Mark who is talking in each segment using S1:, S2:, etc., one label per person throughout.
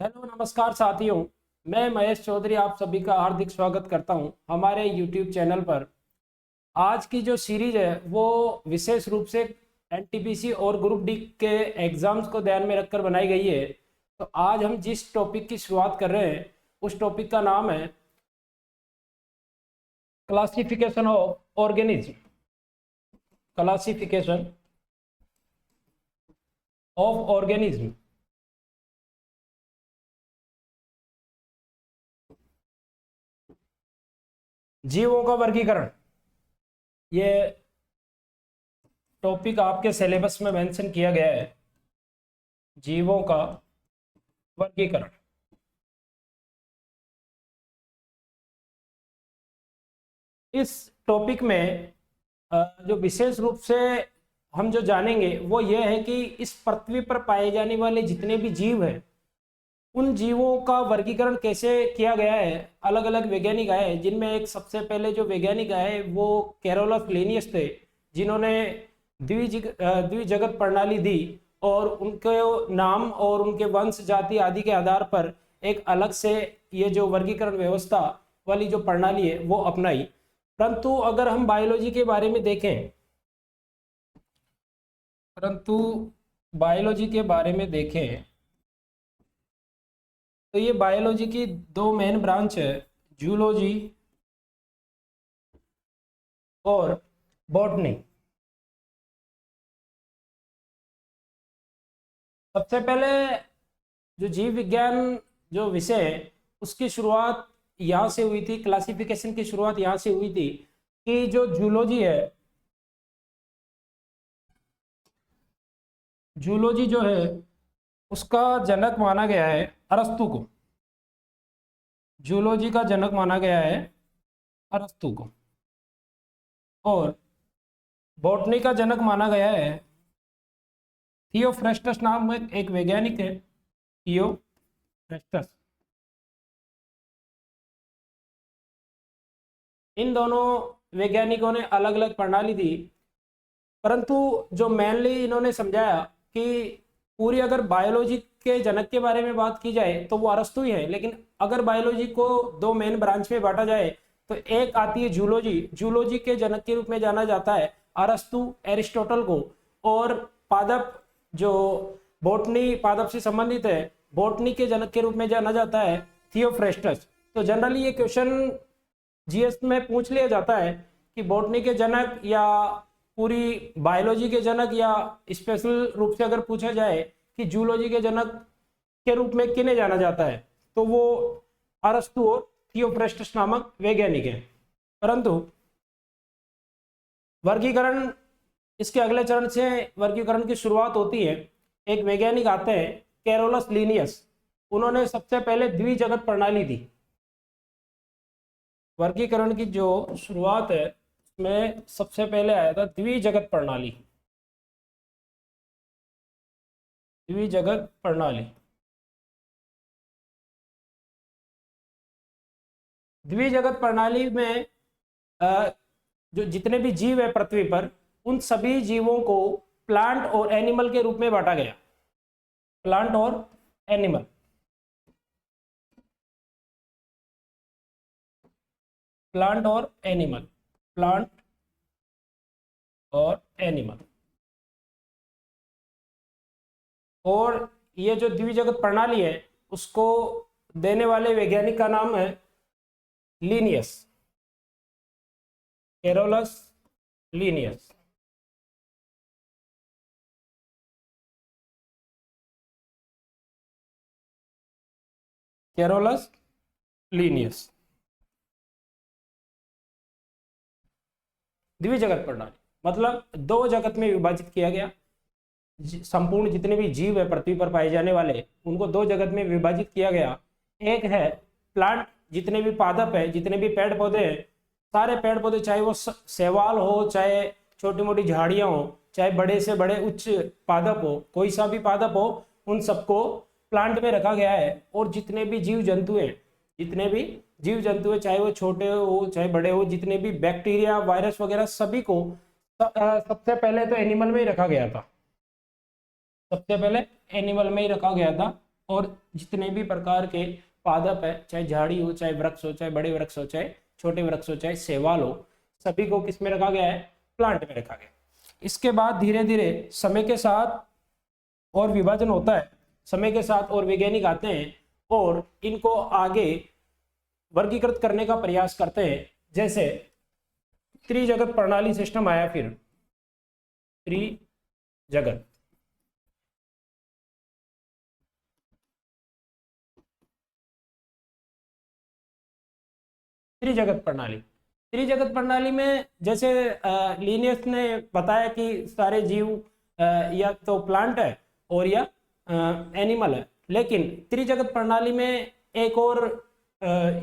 S1: Hello नमस्कार साथियों। मैं महेश चौधरी आप सभी का हार्दिक स्वागत करता हूं हमारे यूट्यूब चैनल पर। आज की जो सीरीज है वो विशेष रूप से एनटीपीसी और ग्रुप डी के एग्जाम्स को ध्यान में रखकर बनाई गई है। तो आज हम जिस टॉपिक की शुरुआत कर रहे हैं उस टॉपिक का नाम है classification of organism. Classification of organism. जीवों का वर्गीकरण, ये टॉपिक आपके सिलेबस में मेंशन किया गया है। जीवों का वर्गीकरण। इस टॉपिक में जो विशेष रूप से हम जो जानेंगे वो ये है कि इस पृथ्वी पर पाए जाने वाले जितने भी जीव हैं उन जीवों का वर्गीकरण कैसे किया गया है। अलग अलग वैज्ञानिक आए जिनमें एक सबसे पहले जो वैज्ञानिक आए वो कैरोलस लिनियस थे, जिन्होंने द्विजगत प्रणाली दी और उनके नाम और उनके वंश जाति आदि के आधार पर एक अलग से ये जो वर्गीकरण व्यवस्था वाली जो प्रणाली है वो अपनाई। परंतु अगर हम बायोलॉजी के बारे में देखें परंतु बायोलॉजी के बारे में देखें तो ये बायोलॉजी की दो मेन ब्रांच है, जूलॉजी और बॉटनी। सबसे पहले जो जीव विज्ञान जो विषय है उसकी शुरुआत यहाँ से हुई थी, क्लासिफिकेशन की शुरुआत यहाँ से हुई थी कि जो जूलॉजी है, जूलॉजी जो है उसका जनक माना गया है अरस्तु को। जूलॉजी का जनक माना गया है अरस्तु को। और बॉटनी का जनक माना गया है थियोफ्रेस्टस नाम एक वैज्ञानिक है, थियोफ्रेस्टस। इन दोनों वैज्ञानिकों ने अलग अलग प्रणाली दी, परंतु जो मेनली इन्होंने समझाया कि पूरी अगर बायोलॉजी के जनक के बारे में बात की जाए तो वो अरस्तु ही है, लेकिन अगर बायोलॉजी को दो मेन ब्रांच में बांटा जाए तो एक आती है जूलॉजी। जूलॉजी के जनक के रूप में जाना जाता है अरस्तु, एरिस्टोटल को। और पादप जो बॉटनी पादप से संबंधित है, बॉटनी के जनक के रूप में जाना जाता है थियोफ्रेस्टस। तो जनरली ये क्वेश्चन जीएस में पूछ लिया जाता है कि बॉटनी के जनक या पूरी बायोलॉजी के जनक, या स्पेशल रूप से अगर पूछा जाए कि जूलॉजी के जनक के रूप में किन्हें जाना जाता है तो वो अरस्तु और थियोफ्रेस्टस नामक वैज्ञानिक हैं। परंतु वर्गीकरण, इसके अगले चरण से वर्गीकरण की शुरुआत होती है। एक वैज्ञानिक आते हैं कैरोलस लिनियस, उन्होंने सबसे पहले द्विजगत प्रणाली दी। वर्गीकरण की जो शुरुआत है उसमें सबसे पहले आया था द्विजगत प्रणाली। द्विजगत प्रणाली, द्विजगत प्रणाली में जो जितने भी जीव है पृथ्वी पर उन सभी जीवों को प्लांट और एनिमल के रूप में बांटा गया। प्लांट और एनिमल, प्लांट और एनिमल, प्लांट और एनिमल। और ये जो द्विजगत प्रणाली है उसको देने वाले वैज्ञानिक का नाम है Linnaeus, Carolus Linnaeus. Carolus Linnaeus. द्विजगत प्रणाली मतलब दो जगत में विभाजित किया गया। संपूर्ण जितने भी जीव है पृथ्वी पर पाए जाने वाले उनको दो जगत में विभाजित किया गया। एक है प्लांट, जितने भी पादप है, जितने भी पेड़ पौधे हैं, सारे पेड़ पौधे, चाहे वो शैवाल हो, चाहे छोटी मोटी झाड़ियां हो, चाहे बड़े से बड़े उच्च पादप हो, कोई सा भी पादप हो, उन सबको प्लांट में रखा गया है। और जितने भी जीव जंतु हैं, जितने भी जीव जंतु है, चाहे वो छोटे हो चाहे बड़े हो, जितने भी बैक्टीरिया वायरस वगैरह सभी को सबसे पहले तो एनिमल में ही रखा गया था। सबसे पहले एनिमल में ही रखा गया था। और जितने भी प्रकार के पादप है, चाहे झाड़ी हो, चाहे वृक्ष हो, चाहे बड़े वृक्ष हो, चाहे छोटे वृक्ष हो, चाहे शैवाल हो, सभी को किस में रखा गया है? प्लांट में रखा गया। इसके बाद धीरे धीरे समय के साथ और विभाजन होता है, समय के साथ और वैज्ञानिक आते हैं और इनको आगे वर्गीकृत करने का प्रयास करते हैं। जैसे त्रिजगत प्रणाली सिस्टम आया, फिर त्रिजगत त्रिजगत प्रणाली। त्रिजगत प्रणाली में जैसे लीनियस ने बताया कि सारे जीव या तो प्लांट है और या एनिमल है, लेकिन त्रिजगत प्रणाली में एक और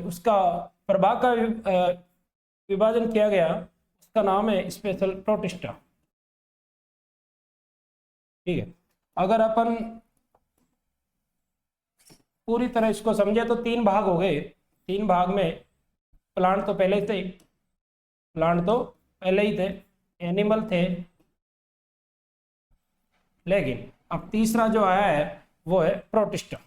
S1: उसका प्रभाग का विभाजन किया गया, उसका नाम है स्पेशल प्रोटिस्टा। ठीक है, अगर अपन पूरी तरह इसको समझे तो तीन भाग हो गए। तीन भाग में प्लांट तो पहले थे, प्लांट तो पहले ही थे, एनिमल थे, लेकिन अब तीसरा जो आया है वो है प्रोटिस्टा।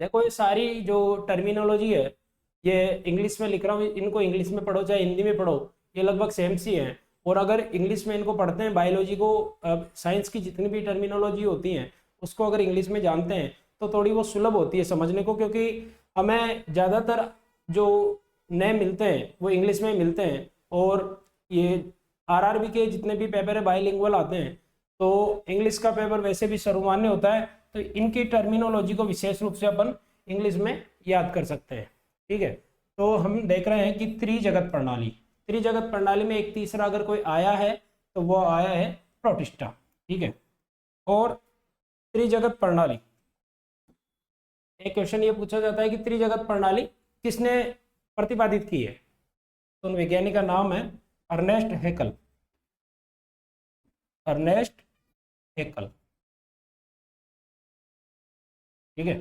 S1: देखो ये सारी जो टर्मिनोलॉजी है ये इंग्लिश में लिख रहा हूँ, इनको इंग्लिश में पढ़ो चाहे हिंदी में पढ़ो, ये लगभग सेम सी है। और अगर इंग्लिश में इनको पढ़ते हैं, बायोलॉजी को, साइंस की जितनी भी टर्मिनोलॉजी होती हैं उसको अगर इंग्लिश में जानते हैं तो थोड़ी वो सुलभ होती है समझने को, क्योंकि हमें ज़्यादातर जो नए मिलते हैं वो इंग्लिश में मिलते हैं। और ये आरआरबी के जितने भी पेपर है बाइलिंगुअल आते हैं, तो इंग्लिश का पेपर वैसे भी सर्वमान्य होता है, तो इनकी टर्मिनोलॉजी को विशेष रूप से अपन इंग्लिश में याद कर सकते हैं। ठीक है, तो हम देख रहे हैं कि त्रिजगत प्रणाली, त्रिजगत प्रणाली में एक तीसरा अगर कोई आया है तो वो आया है प्रोटिस्टा। ठीक है, और त्रिजगत प्रणाली, एक क्वेश्चन ये पूछा जाता है कि त्रिजगत प्रणाली किसने प्रतिपादित की है, तो उन वैज्ञानिक का नाम है अर्नेस्ट हैकल। अर्नेस्ट हैकल, ठीक है,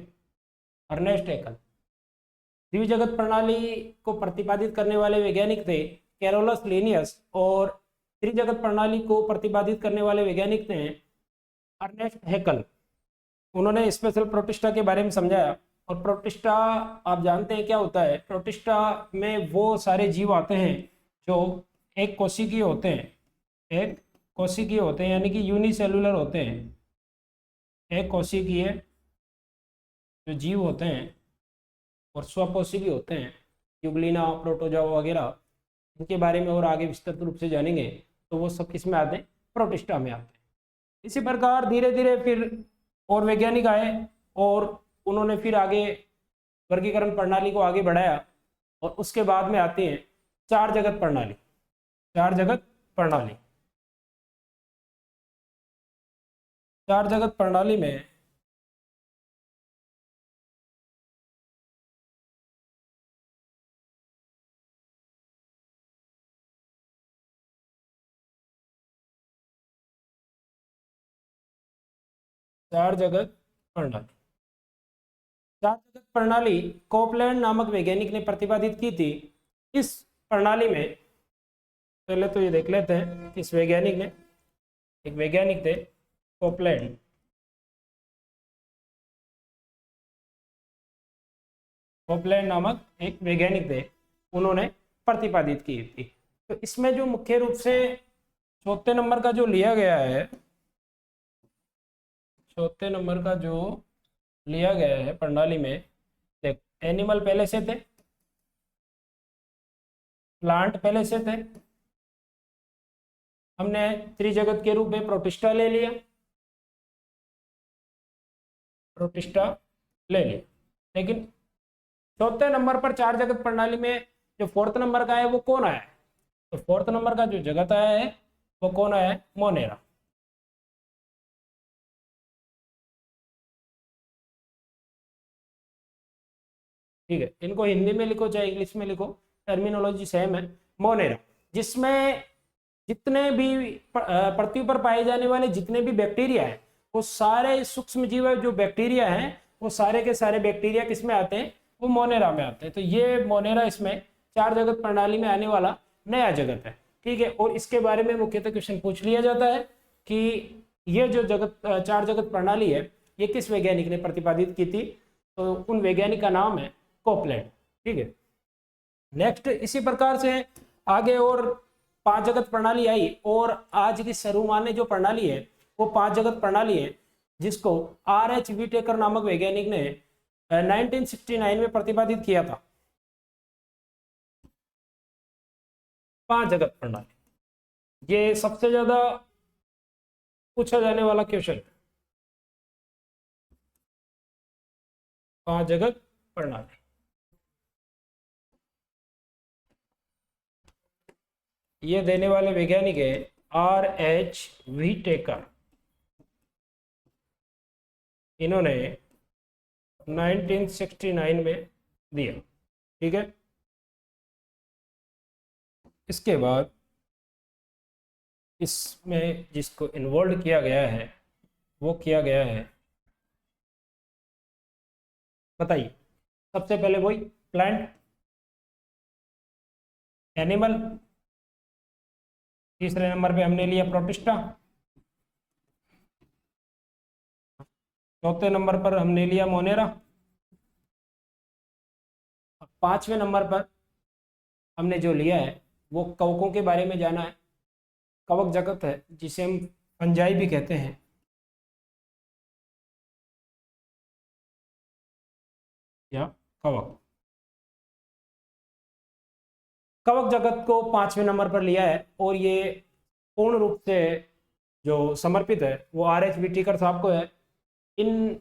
S1: अर्नेस्ट हैकल। द्विजगत प्रणाली को प्रतिपादित करने वाले वैज्ञानिक थे कैरोलस लीनियस, और त्रिजगत प्रणाली को प्रतिपादित करने वाले वैज्ञानिक थे अर्नेस्ट हैकल। उन्होंने स्पेशल प्रोटिस्टा के बारे में समझाया। और प्रोटिस्टा आप जानते हैं क्या होता है? प्रोटिस्टा में वो सारे जीव आते हैं जो एक कोशिकीय होते हैं, एक कोशिकीय होते हैं, यानी कि यूनिसेलुलर होते हैं। एक कोशिकीय जो जीव होते हैं और स्वकोशिकीय होते हैं, यूग्लिना, प्रोटोजोआ वगैरह, इनके बारे में और आगे विस्तृत रूप से जानेंगे, तो वो सब किस में आते हैं? प्रोटिस्टा में आते हैं। इसी प्रकार धीरे धीरे फिर और वैज्ञानिक आए और उन्होंने फिर आगे वर्गीकरण प्रणाली को आगे बढ़ाया, और उसके बाद में आती है चार जगत प्रणाली। चार जगत प्रणाली, चार जगत प्रणाली में चार जगत प्रणाली, चार जगत प्रणाली कोपलैंड नामक वैज्ञानिक ने प्रतिपादित की थी। इस प्रणाली में पहले तो ये देख लेते हैं कि इस वैज्ञानिक ने, एक वैज्ञानिक थे कोपलैंड, कोपलैंड नामक एक वैज्ञानिक थे, उन्होंने प्रतिपादित की थी। तो इसमें जो मुख्य रूप से चौथे नंबर का जो लिया गया है, चौथे नंबर का जो लिया गया है प्रणाली में, देख एनिमल पहले से थे, प्लांट पहले से थे, हमने त्रिजगत के रूप में प्रोटिस्टा ले लिया, प्रोटिस्टा ले लिया। लेकिन चौथे नंबर पर चार जगत प्रणाली में जो फोर्थ नंबर का है वो कौन आया है? तो फोर्थ नंबर का जो जगत आया है वो कौन आया है? मोनेरा। ठीक है, इनको हिंदी में लिखो चाहे इंग्लिश में लिखो, टर्मिनोलॉजी सेम है। मोनेरा, जिसमें जितने भी पृथ्वी पर पाए जाने वाले जितने भी बैक्टीरिया है, वो सारे सूक्ष्म जीव जो बैक्टीरिया हैं, वो सारे के सारे बैक्टीरिया किस में आते हैं? वो मोनेरा में आते हैं। तो ये मोनेरा इसमें चार जगत प्रणाली में आने वाला नया जगत है। ठीक है, और इसके बारे में मुख्यतः क्वेश्चन पूछ लिया जाता है कि ये जो चार जगत प्रणाली है ये किस वैज्ञानिक ने प्रतिपादित की थी? तो उन वैज्ञानिक का नाम है कोपलैंड। ठीक है, नेक्स्ट इसी प्रकार से आगे और 5 जगत प्रणाली आई, और आज की सर्वमान्य जो प्रणाली है वो 5 जगत प्रणाली है, जिसको R.H. व्हिटेकर नामक वैज्ञानिक ने 1969 में प्रतिपादित किया था। 5 जगत प्रणाली, ये सबसे ज्यादा पूछा जाने वाला क्वेश्चन है। 5 जगत प्रणाली, ये देने वाले वैज्ञानिक है R.H. व्हिटेकर। इन्होंने 1969 में दिया। ठीक है, इसके बाद इसमें जिसको इन्वॉल्व किया गया है वो किया गया है, बताइए। सबसे पहले वही प्लांट, एनिमल, तीसरे नंबर पे हमने लिया प्रोटिस्टा, चौथे नंबर पर हमने लिया मोनेरा, और 5वें नंबर पर हमने जो लिया है वो कवकों के बारे में जाना है। कवक जगत है जिसे हम फंजाई भी कहते हैं। या कवक, कवक जगत को 5वें नंबर पर लिया है, और ये पूर्ण रूप से जो समर्पित है वो R.H. व्हिटेकर साहब को है। इन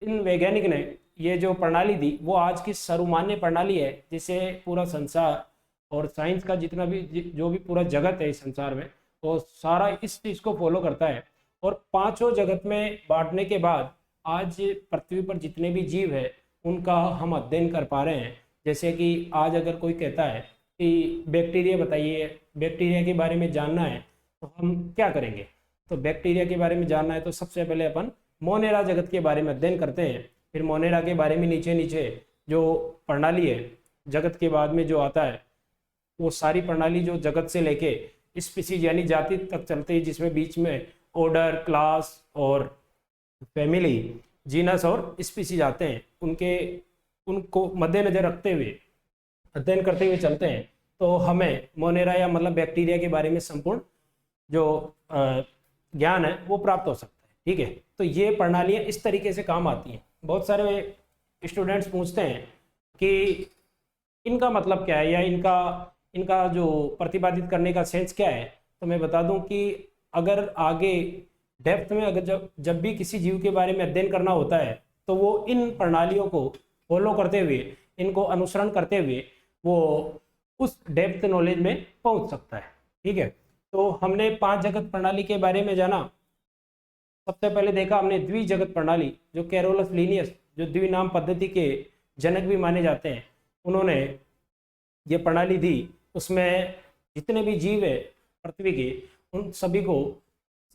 S1: इन वैज्ञानिक ने ये जो प्रणाली दी वो आज की सर्वमान्य प्रणाली है, जिसे पूरा संसार और साइंस का जितना भी जो भी पूरा जगत है इस संसार में वो सारा इस चीज़ को फॉलो करता है। और 5 जगत में बांटने के बाद आज पृथ्वी पर जितने भी जीव है उनका हम अध्ययन कर पा रहे हैं। जैसे कि आज अगर कोई कहता है कि बैक्टीरिया बताइए, बैक्टीरिया के बारे में जानना है, तो हम क्या करेंगे? तो बैक्टीरिया के बारे में जानना है तो सबसे पहले अपन मोनेरा जगत के बारे में अध्ययन करते हैं। फिर मोनेरा के बारे में नीचे नीचे जो प्रणाली है जगत के बाद में जो आता है वो सारी प्रणाली जो जगत से लेके स्पीसीज यानी जाति तक चलते हैं, जिसमें बीच में ऑर्डर, क्लास और फैमिली, जीनस और स्पीसीज आते हैं। उनको मद्देनजर रखते हुए अध्ययन करते हुए चलते हैं, तो हमें मोनेरा या मतलब बैक्टीरिया के बारे में संपूर्ण जो ज्ञान है वो प्राप्त हो सकता है। ठीक है, तो ये प्रणालियाँ इस तरीके से काम आती हैं। बहुत सारे स्टूडेंट्स पूछते हैं कि इनका मतलब क्या है या इनका जो प्रतिपादित करने का सेंस क्या है। तो मैं बता दूं कि अगर आगे डेप्थ में अगर जब भी किसी जीव के बारे में अध्ययन करना होता है तो वो इन प्रणालियों को फॉलो करते हुए, इनको अनुसरण करते हुए वो उस डेप्थ नॉलेज में पहुंच सकता है। ठीक है, तो हमने 5 जगत प्रणाली के बारे में जाना। सबसे पहले देखा हमने द्विजगत प्रणाली, जो कैरोलस लीनियस जो द्विनाम पद्धति के जनक भी माने जाते हैं, उन्होंने ये प्रणाली दी। उसमें जितने भी जीव है पृथ्वी के उन सभी को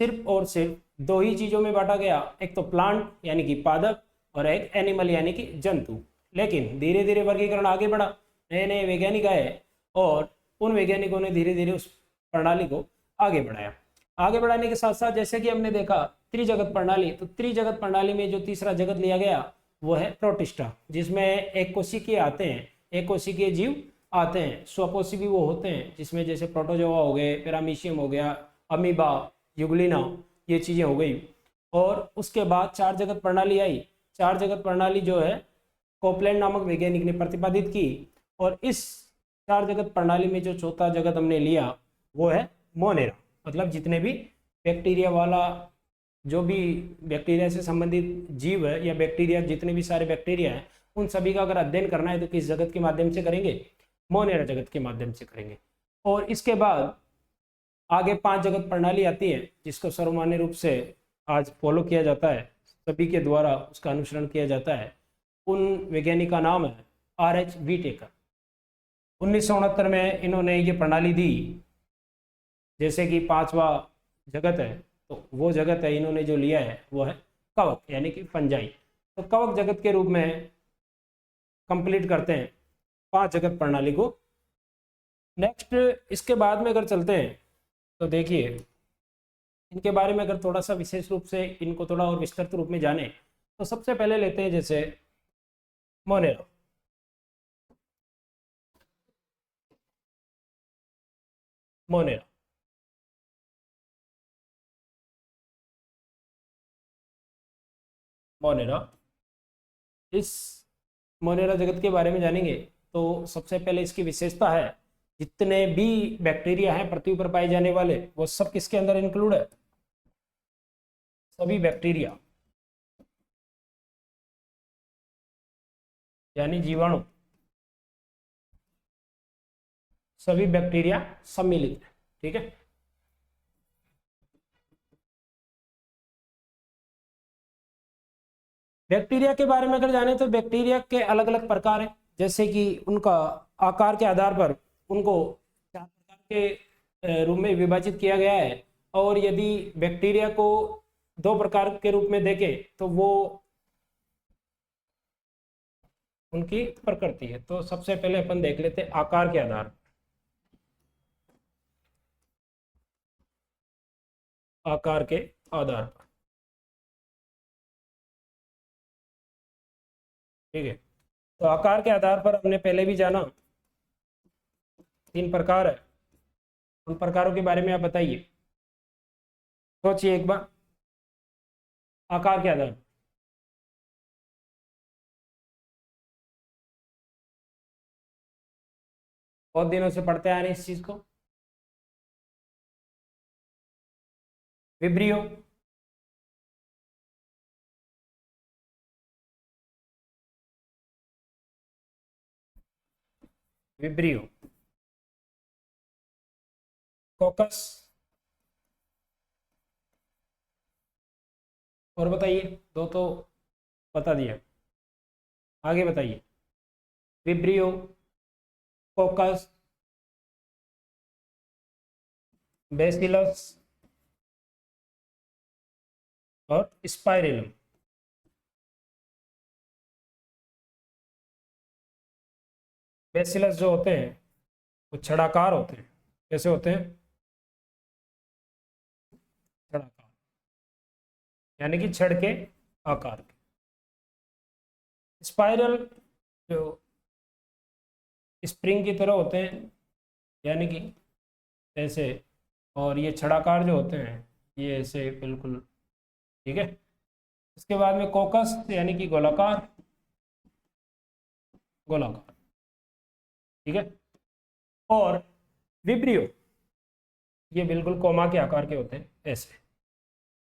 S1: सिर्फ और सिर्फ 2 ही चीज़ों में बांटा गया, एक तो प्लांट यानी कि पादप और एक एनिमल यानी कि जंतु। लेकिन धीरे धीरे वर्गीकरण आगे बढ़ा, नए नए वैज्ञानिक आए और उन वैज्ञानिकों ने धीरे धीरे उस प्रणाली को आगे बढ़ाया। आगे बढ़ाने के साथ साथ जैसे कि हमने देखा त्रिजगत प्रणाली, तो त्रिजगत प्रणाली में जो तीसरा जगत लिया गया वो है प्रोटिस्टा, जिसमें एक कोशिकीय आते हैं, एक कोशिकीय जीव आते हैं। स्वकोशी भी वो होते हैं जिसमें जैसे प्रोटोजोआ हो गए, पैरामीशियम हो गया, अमीबा, यूग्लिना, ये चीज़ें हो गई। और उसके बाद 4 जगत प्रणाली आई। 4 जगत प्रणाली जो है कोपलैंड नामक वैज्ञानिक ने प्रतिपादित की, और इस 4 जगत प्रणाली में जो चौथा जगत हमने लिया वो है मोनेरा। मतलब जितने भी बैक्टीरिया वाला, जो भी बैक्टीरिया से संबंधित जीव है या बैक्टीरिया, जितने भी सारे बैक्टीरिया हैं उन सभी का अगर अध्ययन करना है तो किस जगत के माध्यम से करेंगे? मोनेरा जगत के माध्यम से करेंगे। और इसके बाद आगे 5 जगत प्रणाली आती है जिसको सर्वमान्य रूप से आज फॉलो किया जाता है, सभी के द्वारा उसका अनुसरण किया जाता है। उन वैज्ञानिक का नाम है R.H. व्हिटेकर। 1969 में इन्होंने ये प्रणाली दी। जैसे कि 5वां जगत है, तो वो जगत है इन्होंने जो लिया है वो है कवक यानी कि फंजाई। तो कवक जगत के रूप में कंप्लीट करते हैं 5 जगत प्रणाली को। नेक्स्ट इसके बाद में अगर चलते हैं तो देखिए इनके बारे में अगर थोड़ा सा विशेष रूप से इनको थोड़ा और विस्तृत रूप में जाने तो सबसे पहले लेते हैं जैसे मोनेरा। मोनेरा मोनेरा इस मोनेरा जगत के बारे में जानेंगे तो सबसे पहले इसकी विशेषता है जितने भी बैक्टीरिया हैं पृथ्वी पर पाए जाने वाले वो सब किसके अंदर इंक्लूड है, सभी बैक्टीरिया यानी जीवाणु, सभी बैक्टीरिया सम्मिलित है। ठीक है, बैक्टीरिया के बारे में अगर जाने तो बैक्टीरिया के अलग अलग प्रकार हैं, जैसे कि उनका आकार के आधार पर उनको 4 प्रकार के रूप में विभाजित किया गया है। और यदि बैक्टीरिया को 2 प्रकार के रूप में देखें तो वो उनकी प्रकृति है। तो सबसे पहले अपन देख लेते हैं आकार के आधार पर। आकार के आधार पर, ठीक है। तो आकार के आधार पर हमने पहले भी जाना 3 प्रकार है। उन प्रकारों के बारे में आप बताइए, सोचिए एक बार। आकार के आधार पर बहुत दिनों से पढ़ते आ रहे हैं इस चीज को। विब्रियो, विब्रियो, कोकस, और बताइए, 2 तो बता दिया, आगे बताइए। विब्रियो, कोकस, बेसिलस और स्पाइरेलम। बेसिलस जो होते हैं वो छड़ाकार होते हैं। कैसे होते हैं? छड़ाकार, यानी कि छड़ के आकार के। स्पाइरल जो स्प्रिंग की तरह होते हैं, यानी कि ऐसे, और ये छड़ाकार जो होते हैं ये ऐसे बिल्कुल। ठीक है, इसके बाद में कोकस यानी कि गोलाकार, गोलाकार। ठीक है, और विब्रियो ये बिल्कुल कोमा के आकार के होते हैं, ऐसे,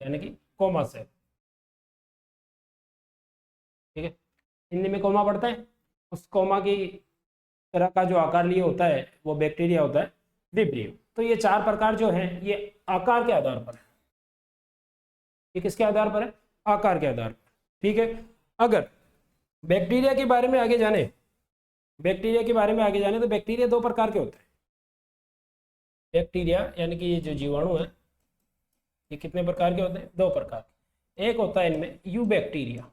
S1: यानी कि कोमा से। ठीक है, हिंदी में कोमा पढ़ता है, उस कोमा की तरह का जो आकार लिए होता है वो बैक्टीरिया होता है विब्रियो। तो ये 4 प्रकार जो हैं ये आकार के आधार पर है। ये किसके आधार पर है? आकार के आधार पर। ठीक है, अगर बैक्टीरिया के बारे में आगे जाने, बैक्टीरिया के बारे में आगे जाने तो बैक्टीरिया 2 प्रकार के होते हैं। बैक्टीरिया यानी कि ये जो जीवाणु है ये कितने प्रकार के होते हैं? 2 प्रकार। एक होता है इनमें यू बैक्टीरिया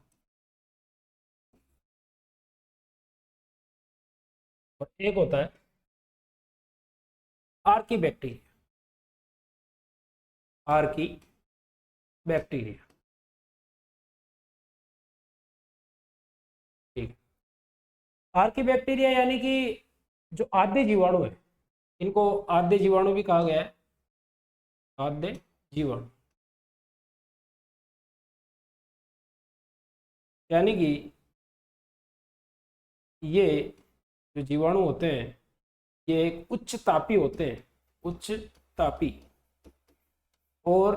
S1: और एक होता है आर्की बैक्टीरिया। आर्की बैक्टीरिया, ठीक है। आर्की बैक्टीरिया यानी कि जो आद्य जीवाणु है, इनको आद्य जीवाणु भी कहा गया है। आद्य जीवाणु यानी कि ये जो जीवाणु होते हैं ये एक उच्च तापी होते हैं, उच्च तापी, और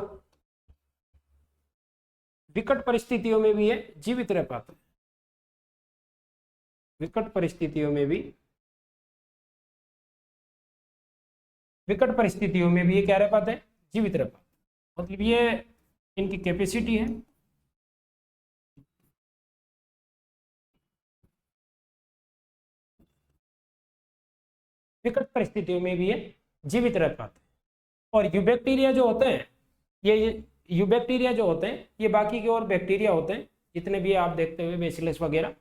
S1: विकट परिस्थितियों में भी ये जीवित रह पाते हैं। विकट परिस्थितियों में भी, विकट परिस्थितियों में भी ये क्या रह पाते हैं? जीवित रह पाते हैं। मतलब ये इनकी कैपेसिटी है। विकट परिस्थितियों में भी ये जीवित रह पाते हैं। और यूबैक्टीरिया जो होते हैं, ये यूबैक्टीरिया जो होते हैं ये बाकी के और बैक्टीरिया होते हैं जितने भी आप देखते हुए, बेसिलस वगैरह,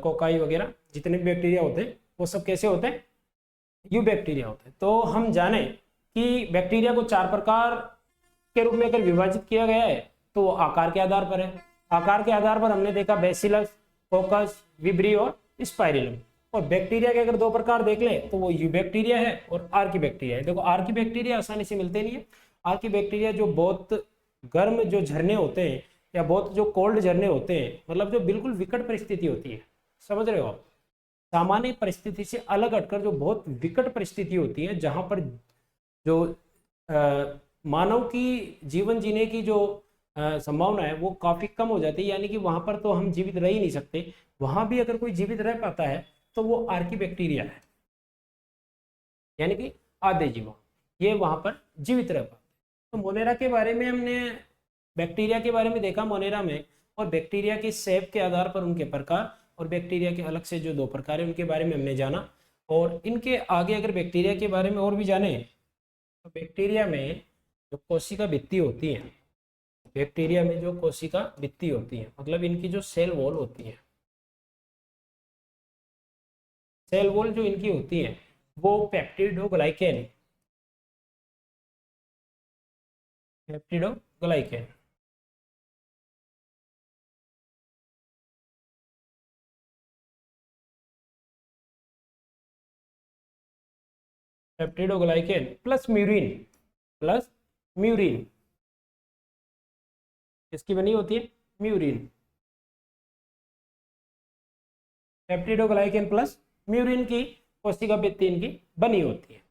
S1: कोकाई वगैरह, जितने भी बैक्टीरिया होते हैं वो सब कैसे होते हैं? यूबैक्टीरिया होते हैं। तो हम जाने कि बैक्टीरिया को 4 प्रकार के रूप में अगर विभाजित किया गया है तो वो आकार के आधार पर है। आकार के आधार पर हमने देखा बेसिलस, कोकस, विब्रियो और स्पाइरिलम। और बैक्टीरिया के अगर दो प्रकार देख लें तो वो यूबैक्टीरिया है और आर्की बैक्टीरिया है। देखो आर्की बैक्टीरिया आसानी से मिलते नहीं है। आर्की बैक्टीरिया जो बहुत गर्म जो झरने होते हैं या बहुत जो कोल्ड झरने होते हैं, मतलब जो बिल्कुल विकट परिस्थिति होती है, समझ रहे हो आप, सामान्य परिस्थिति से अलग हटकर जो बहुत विकट परिस्थिति होती है जहां पर जो मानव की जीवन जीने की जो संभावना है वो काफी कम हो जाती है, यानी कि वहां पर तो हम जीवित रह ही नहीं सकते। वहां भी अगर कोई जीवित रह पाता है तो वो आर्की बैक्टीरिया है, यानी कि आधे जीवाणु ये वहां पर जीवित रह पाते। तो मोनेरा के बारे में हमने बैक्टीरिया के बारे में देखा मोनेरा में, और बैक्टीरिया के शेप के आधार पर उनके प्रकार और बैक्टीरिया के अलग से जो दो प्रकार है उनके बारे में हमने जाना। और इनके आगे अगर बैक्टीरिया के बारे में और भी जाने तो बैक्टीरिया में जो कोशिका भित्ति होती है, बैक्टीरिया में जो कोशिका भित्ति होती है मतलब इनकी जो सेल वॉल होती है, सेल वॉल जो इनकी होती है वो peptidoglycan, peptidoglycan peptidoglycan plus murein इसकी बनी होती है म्यूरिन। पेप्टिडोग्लाइकेन प्लस म्यूरिन की कोशिका भित्ति इनकी बनी होती है।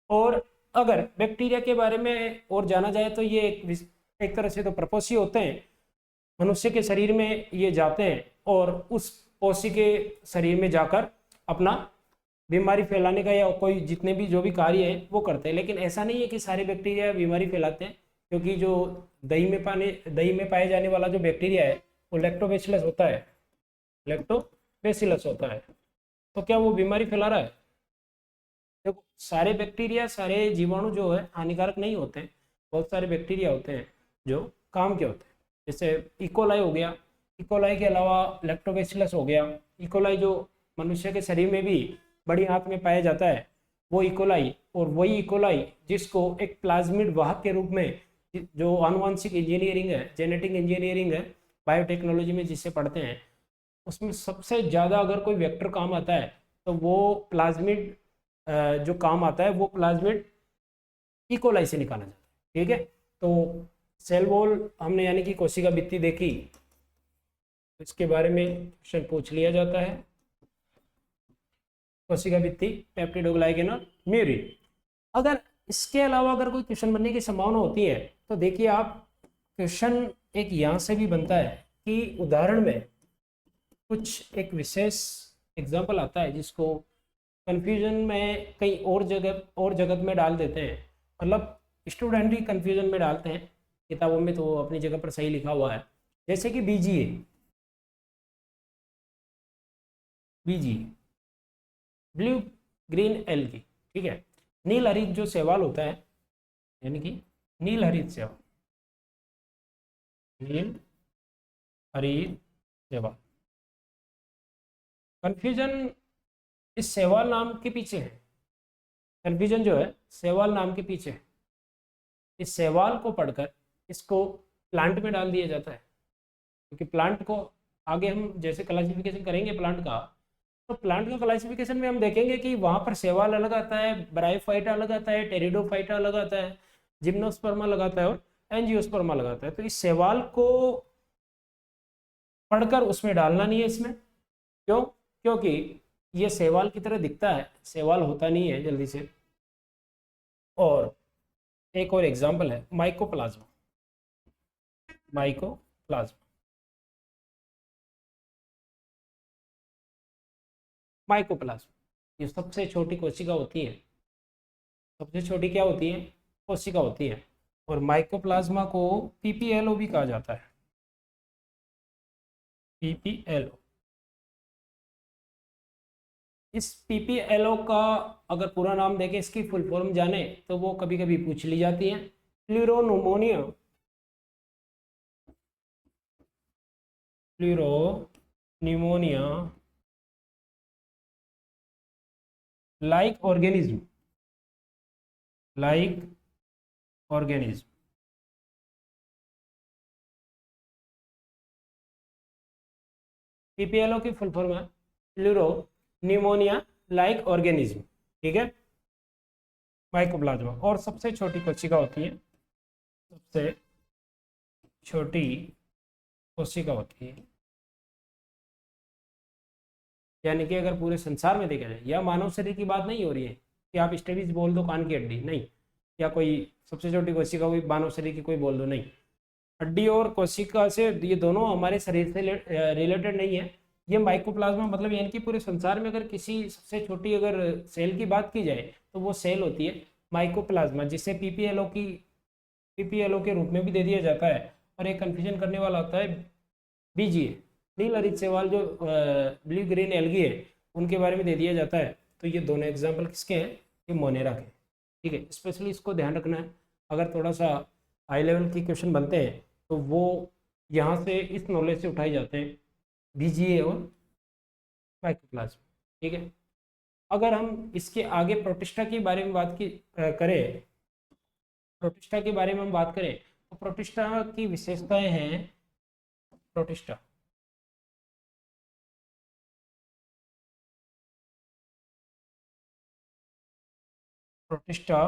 S1: और अगर बैक्टीरिया के बारे में और जाना जाए तो ये एक तरह से तो प्रपोषी होते हैं, मनुष्य के शरीर में ये जाते हैं और उस पोषी के शरीर में जाकर अपना बीमारी फैलाने का या कोई जितने भी जो भी कार्य है वो करते हैं। लेकिन ऐसा नहीं है कि सारे बैक्टीरिया बीमारी फैलाते हैं, क्योंकि जो दही में पाए जाने वाला जो बैक्टीरिया है वो लैक्टोबैसिलस होता है, लैक्टोबैसिलस होता है। तो क्या वो बीमारी फैला रहा है? देखो सारे बैक्टीरिया सारे जीवाणु जो है हानिकारक नहीं होते हैं। बहुत सारे बैक्टीरिया होते हैं जो काम के होते हैं, जैसे इकोलाई हो गया, इकोलाई के अलावा लैक्टोबैसिलस हो गया। इकोलाई जो मनुष्य के शरीर में भी बड़ी आंत में पाया जाता है वो इकोलाई, और वही इकोलाई जिसको एक प्लाज्मिड वाहक के रूप में जो आनुवांशिक इंजीनियरिंग है, जेनेटिक इंजीनियरिंग है, बायोटेक्नोलॉजी में जिससे पढ़ते हैं, उसमें सबसे ज़्यादा अगर कोई वेक्टर काम आता है तो वो प्लाज्मिड जो काम आता है वो प्लाज्मिड इकोलाई से निकाला जाता है। ठीक है, तो सेल वॉल हमने यानी कि कोशिका भित्ति देखी, इसके बारे में क्वेश्चन पूछ लिया जाता है। कोशिका भित्ति, पेप्टिडोग्लाइकेन और म्यूरिन। अगर इसके अलावा अगर कोई क्वेश्चन बनने की संभावना होती है तो देखिए आप, क्वेश्चन एक यहाँ से भी बनता है कि उदाहरण में कुछ एक विशेष एग्जाम्पल आता है जिसको कंफ्यूजन में कई और जगत में डाल देते हैं, मतलब स्टूडेंट ही कंफ्यूजन में डालते हैं, किताबों में तो अपनी जगह पर सही लिखा हुआ है। जैसे कि बीजीए ब्लू ग्रीन एल्गी, ठीक है, नील हरित जो शैवाल होता है, यानी कि नील हरित शैवाल, नील हरित शैवाल। कंफ्यूजन इस शैवाल नाम के पीछे है, कंफ्यूजन जो है शैवाल नाम के पीछे है। इस शैवाल को पढ़कर इसको प्लांट में डाल दिया जाता है, क्योंकि प्लांट को आगे हम जैसे क्लासिफिकेशन करेंगे प्लांट का, तो प्लांट का क्लासिफिकेशन में हम देखेंगे कि वहां पर शैवाल अलग आता है, ब्रायोफाइटा अलग आता है, टेरिडोफाइटा अलग आता है, जिम्नोस्पर्मा अलग आता है और एंजियोस्पर्मा अलग आता है। तो इस शैवाल को पढ़कर उसमें डालना नहीं है इसमें। क्यों? क्योंकि ये शैवाल की तरह दिखता है, शैवाल होता नहीं है जल्दी से। और एक और एग्जाम्पल है माइकोप्लाज्मा, माइकोप्लाज्मा, माइकोप्लाज्मा ये सबसे छोटी कोशिका होती है, सबसे छोटी क्या होती है? कोशिका होती है। और माइकोप्लाज्मा को पीपीएलओ भी कहा जाता है, पीपीएलओ। इस पीपीएलओ का अगर पूरा नाम देखें, इसकी फुल फॉर्म जाने तो वो कभी कभी पूछ ली जाती है। प्लूरोनोमोनिया, प्लूरोनिमोनिया लाइक ऑर्गेनिज्म पीपीएलओ की फुल फॉर्म है प्लूरो न्यूमोनिया लाइक ऑर्गेनिज्म, ठीक है, माइकोप्लाज्मा। और सबसे छोटी कोशिका होती है, सबसे छोटी कोशिका होती है, यानी कि अगर पूरे संसार में देखा जाए, या मानव शरीर की बात नहीं हो रही है कि आप स्टेबिस बोल दो कान की हड्डी, नहीं, या कोई सबसे छोटी कोशिका हुई मानव शरीर की कोई बोल दो, नहीं, हड्डी और कोशिका से ये दोनों हमारे शरीर से रिलेटेड नहीं है। ये माइकोप्लाज्मा मतलब यानी कि पूरे संसार में अगर किसी सबसे छोटी अगर सेल की बात की जाए तो वो सेल होती है माइकोप्लाज्मा, जिसे पीपीएलओ के रूप में भी दे दिया जाता है। और एक कन्फ्यूजन करने वाला होता है बीजीए, नील हरित शैवाल जो ब्लू ग्रीन एल्गी है उनके बारे में दे दिया जाता है। तो ये दोनों एग्जाम्पल किसके हैं, ये मोनेरा के, ठीक है, स्पेशली इसको ध्यान रखना है। अगर थोड़ा सा हाई लेवल के क्वेश्चन बनते हैं तो वो यहाँ से इस नॉलेज से उठाए जाते हैं, बीजीए और माइकोप्लाज्मा, ठीक है। अगर हम इसके आगे प्रोटिस्टा के बारे में बात की करें, प्रोटिस्टा के बारे में हम बात करें तो प्रोटिस्टा की विशेषताएं हैं, प्रोटिस्टा प्रोटिस्टा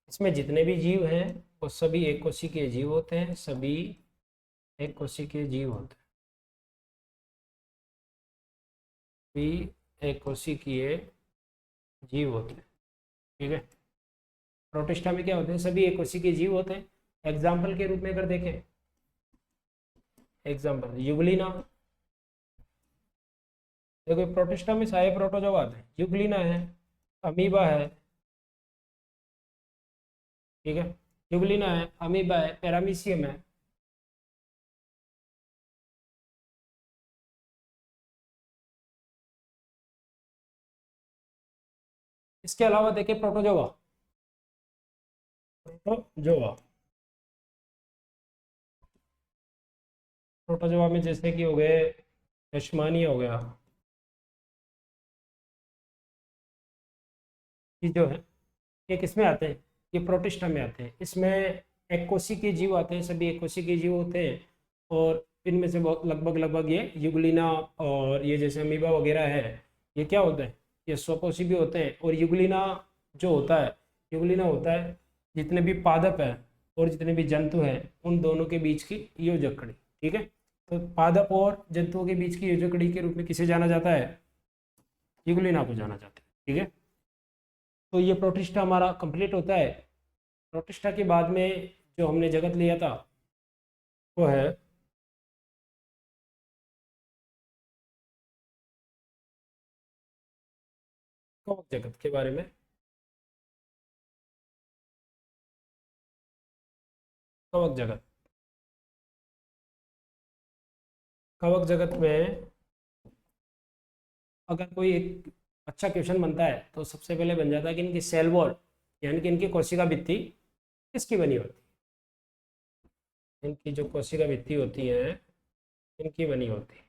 S1: इसमें जितने भी जीव हैं वो सभी एक कोशिकीय जीव होते हैं, सभी एक कोशिकीय जीव होते हैं, सभी एक कोशिकीय जीव होते हैं, ठीक है। प्रोटिस्टा में क्या होते हैं, सभी एक कोशिकीय जीव होते हैं। एग्जाम्पल के रूप में अगर देखें, एग्जाम्पल यूग्लिना, देखो प्रोटिस्टा में सारे प्रोटोजोआ आते हैं, यूग्लिना है, अमीबा है, ठीक है, यूग्लिना है, अमीबा है, पैरामीशियम है, इसके अलावा देखें प्रोटोजोआ, प्रोटोजोआ प्रोटोजोआ में जैसे कि हो गए यशमानिया हो गया, ये जो है ये किस में आते हैं, ये प्रोटिस्टा में आते हैं। इसमें एक कोशिकीय जीव आते हैं, सभी एक कोशिकीय जीव होते हैं। और इनमें से बहुत लगभग ये यूग्लिना और ये जैसे अमीबा वगैरह है, ये क्या होता है, ये स्वपोषी भी होते हैं। और यूग्लिना जो होता है, यूग्लिना होता है जितने भी पादप है और जितने भी जंतु हैं उन दोनों के बीच की योजक कड़ी, ठीक है। तो पादप और जंतुओं के बीच की योजक कड़ी के रूप में किसे जाना जाता है, यूग्लिना को जाना जाता है, ठीक है। तो ये प्रोटिस्टा हमारा कंप्लीट होता है। प्रोटिस्टा के बाद में जो हमने जगत लिया था वो है कवक जगत के बारे में। कवक जगत, कवक जगत में अगर कोई एक अच्छा क्वेश्चन बनता है तो सबसे पहले बन जाता है कि इनकी सेल वॉल यानी कि इनकी कोशिका भित्ति किसकी बनी होती है, इनकी जो कोशिका भित्ति होती है इनकी बनी होती है।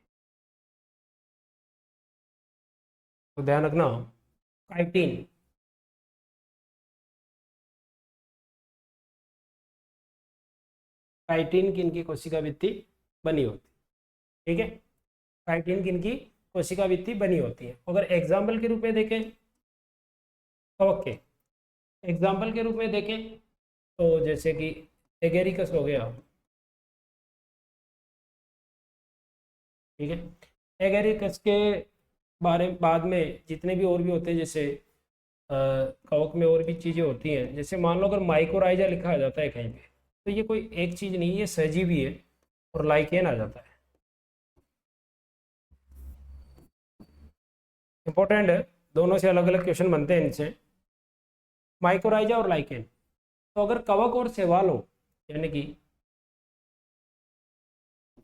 S1: तो ध्यान रखना, काइटिन, काइटिन की इनकी कोशिका भित्ति बनी होती है, ठीक है। काइटिन की इनकी कोशिका भित्ति बनी होती है। अगर एग्जाम्पल के रूप में देखें कवक के, एग्जाम्पल के रूप में देखें तो जैसे कि एगेरिकस हो गया, ठीक है। एगेरिकस के बारे बाद में जितने भी और भी होते हैं, जैसे कवक में और भी चीज़ें होती हैं, जैसे मान लो अगर माइकोराइजा लिखा आ जाता है कहीं पे तो ये कोई एक चीज़ नहीं है, सहजीवी है। और लाइकेन आ जाता है, इंपॉर्टेंट है, दोनों से अलग अलग क्वेश्चन बनते हैं इनसे, माइकोराइजा और लाइकेन। तो अगर कवक और शैवाल हो, यानी कि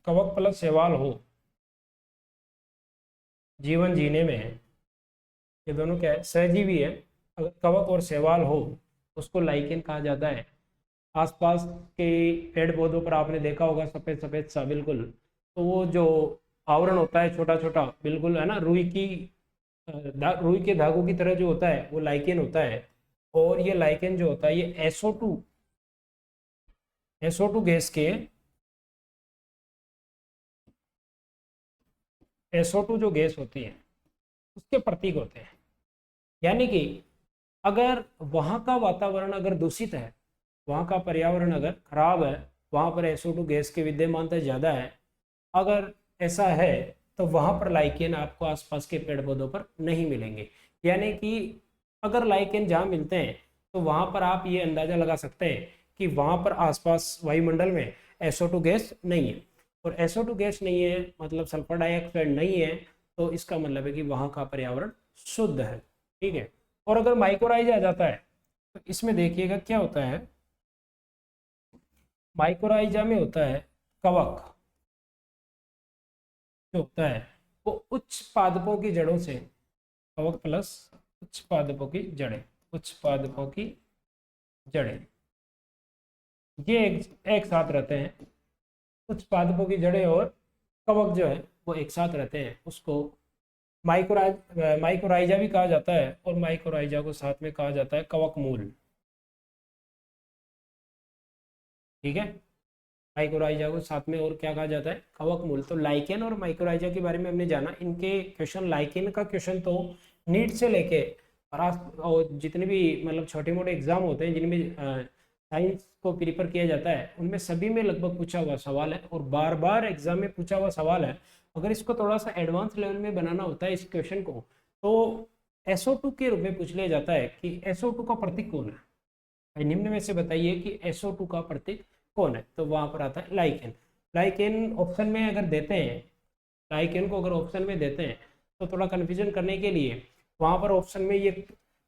S1: कवक प्लस शैवाल हो जीवन जीने में, ये दोनों क्या है, सहजीवी है। अगर कवक और शैवाल हो उसको लाइकेन कहा जाता है। आसपास के पेड़ पौधों पर आपने देखा होगा सफ़ेद सफ़ेद सा बिल्कुल, तो वो जो आवरण होता है छोटा छोटा बिल्कुल है ना, रुई के धागों की तरह जो होता है वो लाइकेन होता है। और ये लाइकेन जो होता है ये SO2 गैस के SO2 जो गैस होती है उसके प्रतीक होते हैं। यानी कि अगर वहाँ का वातावरण अगर दूषित है, वहाँ का पर्यावरण अगर खराब है, वहाँ पर SO2 गैस की विद्यमानता ज़्यादा है, अगर ऐसा है तो वहाँ पर लाइकेन आपको आसपास के पेड़ पौधों पर नहीं मिलेंगे। यानी कि अगर लाइकेन जहाँ मिलते हैं तो वहाँ पर आप ये अंदाज़ा लगा सकते हैं कि वहाँ पर आसपास वायुमंडल में SO2 गैस नहीं है। और SO2 गैस नहीं है मतलब सल्फर डाइऑक्साइड नहीं है, तो इसका मतलब है कि वहाँ का पर्यावरण शुद्ध है। ठीक है। और अगर माइक्रोराइजा आ जाता है तो इसमें देखिएगा क्या होता है, माइक्रोराइजा में होता है कवक जो होता है वो उच्च पादपों की जड़ों से, कवक प्लस उच्च पादपों की जड़ें, उच्च पादपों की जड़ें, ये एक साथ रहते हैं। उच्च पादपों की जड़ें और कवक जो है वो एक साथ रहते हैं, उसको माइक्रोराइजा भी कहा जाता है, और माइक्रोराइजा को साथ में कहा जाता है कवक मूल। ठीक है। माइक्रोराइजा को साथ में और क्या कहा जाता है, कवक मूल। तो लाइकेन और माइक्रोराइजा के बारे में हमने जाना। इनके क्वेश्चन, लाइकेन का क्वेश्चन तो नीट से लेके और जितने भी मतलब छोटे मोटे एग्जाम होते हैं जिनमें साइंस को प्रिपेयर किया जाता है उनमें सभी में लगभग पूछा हुआ सवाल है, और बार बार एग्जाम में पूछा हुआ सवाल है। अगर इसको थोड़ा सा एडवांस लेवल में बनाना होता है इस क्वेश्चन को, तो SO2 के रूप में पूछ लिया जाता है कि SO2 का प्रतीक कौन है, भाई निम्न में से बताइए कि SO2 का प्रतीक कौन है। तो वहां पर आता है लाइकेन। लाइकेन ऑप्शन में अगर देते हैं, लाइकेन को अगर ऑप्शन में देते हैं तो थोड़ा कन्फ्यूजन करने के लिए वहां पर ऑप्शन में ये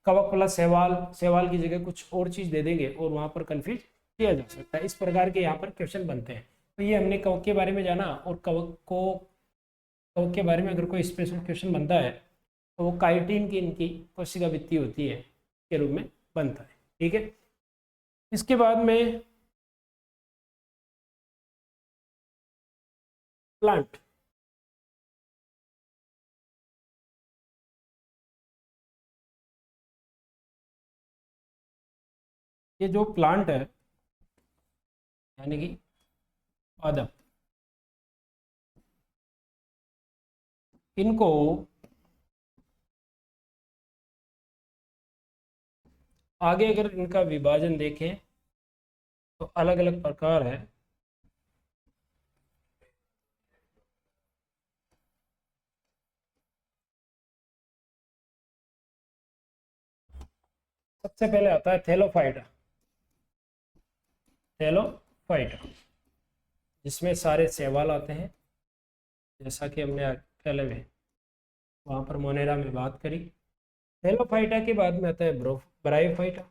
S1: कवक प्लस शैवाल, शैवाल की जगह कुछ और चीज दे देंगे और वहां पर कन्फ्यूज किया जा सकता है। इस प्रकार के यहाँ पर क्वेश्चन बनते हैं। तो ये हमने कवक के बारे में जाना। और कवक के बारे में अगर कोई स्पेशल क्वेश्चन बनता है तो वो काइटिन की इनकी कोशिका भित्ति होती है के रूप में बनता है। ठीक है। इसके बाद में प्लांट, ये जो प्लांट है यानी कि पादप, इनको आगे अगर इनका विभाजन देखें तो अलग अलग प्रकार है। सबसे पहले आता है थैलोफाइटा। थैलोफाइटा जिसमें सारे शैवाल आते हैं, जैसा कि हमने पहले में वहां पर मोनेरा में बात करी। थैलोफाइटा के बाद में आता है ब्रायोफाइटा।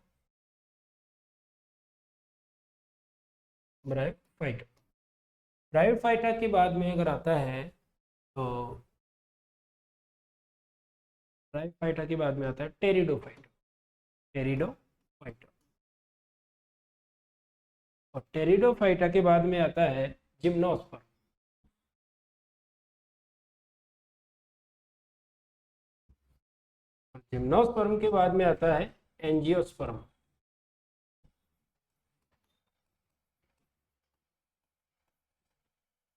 S1: ब्रायोफाइटा ब्रायोफाइटा के बाद में अगर आता है तो ब्रायोफाइटा के बाद में आता है टेरिडोफाइटा। टेरिडोफाइटा और टेरिडोफाइटा के बाद में आता है जिम्नोस्पर्म। जिम्नोस्पर्म के बाद में आता है एंजियोस्पर्म।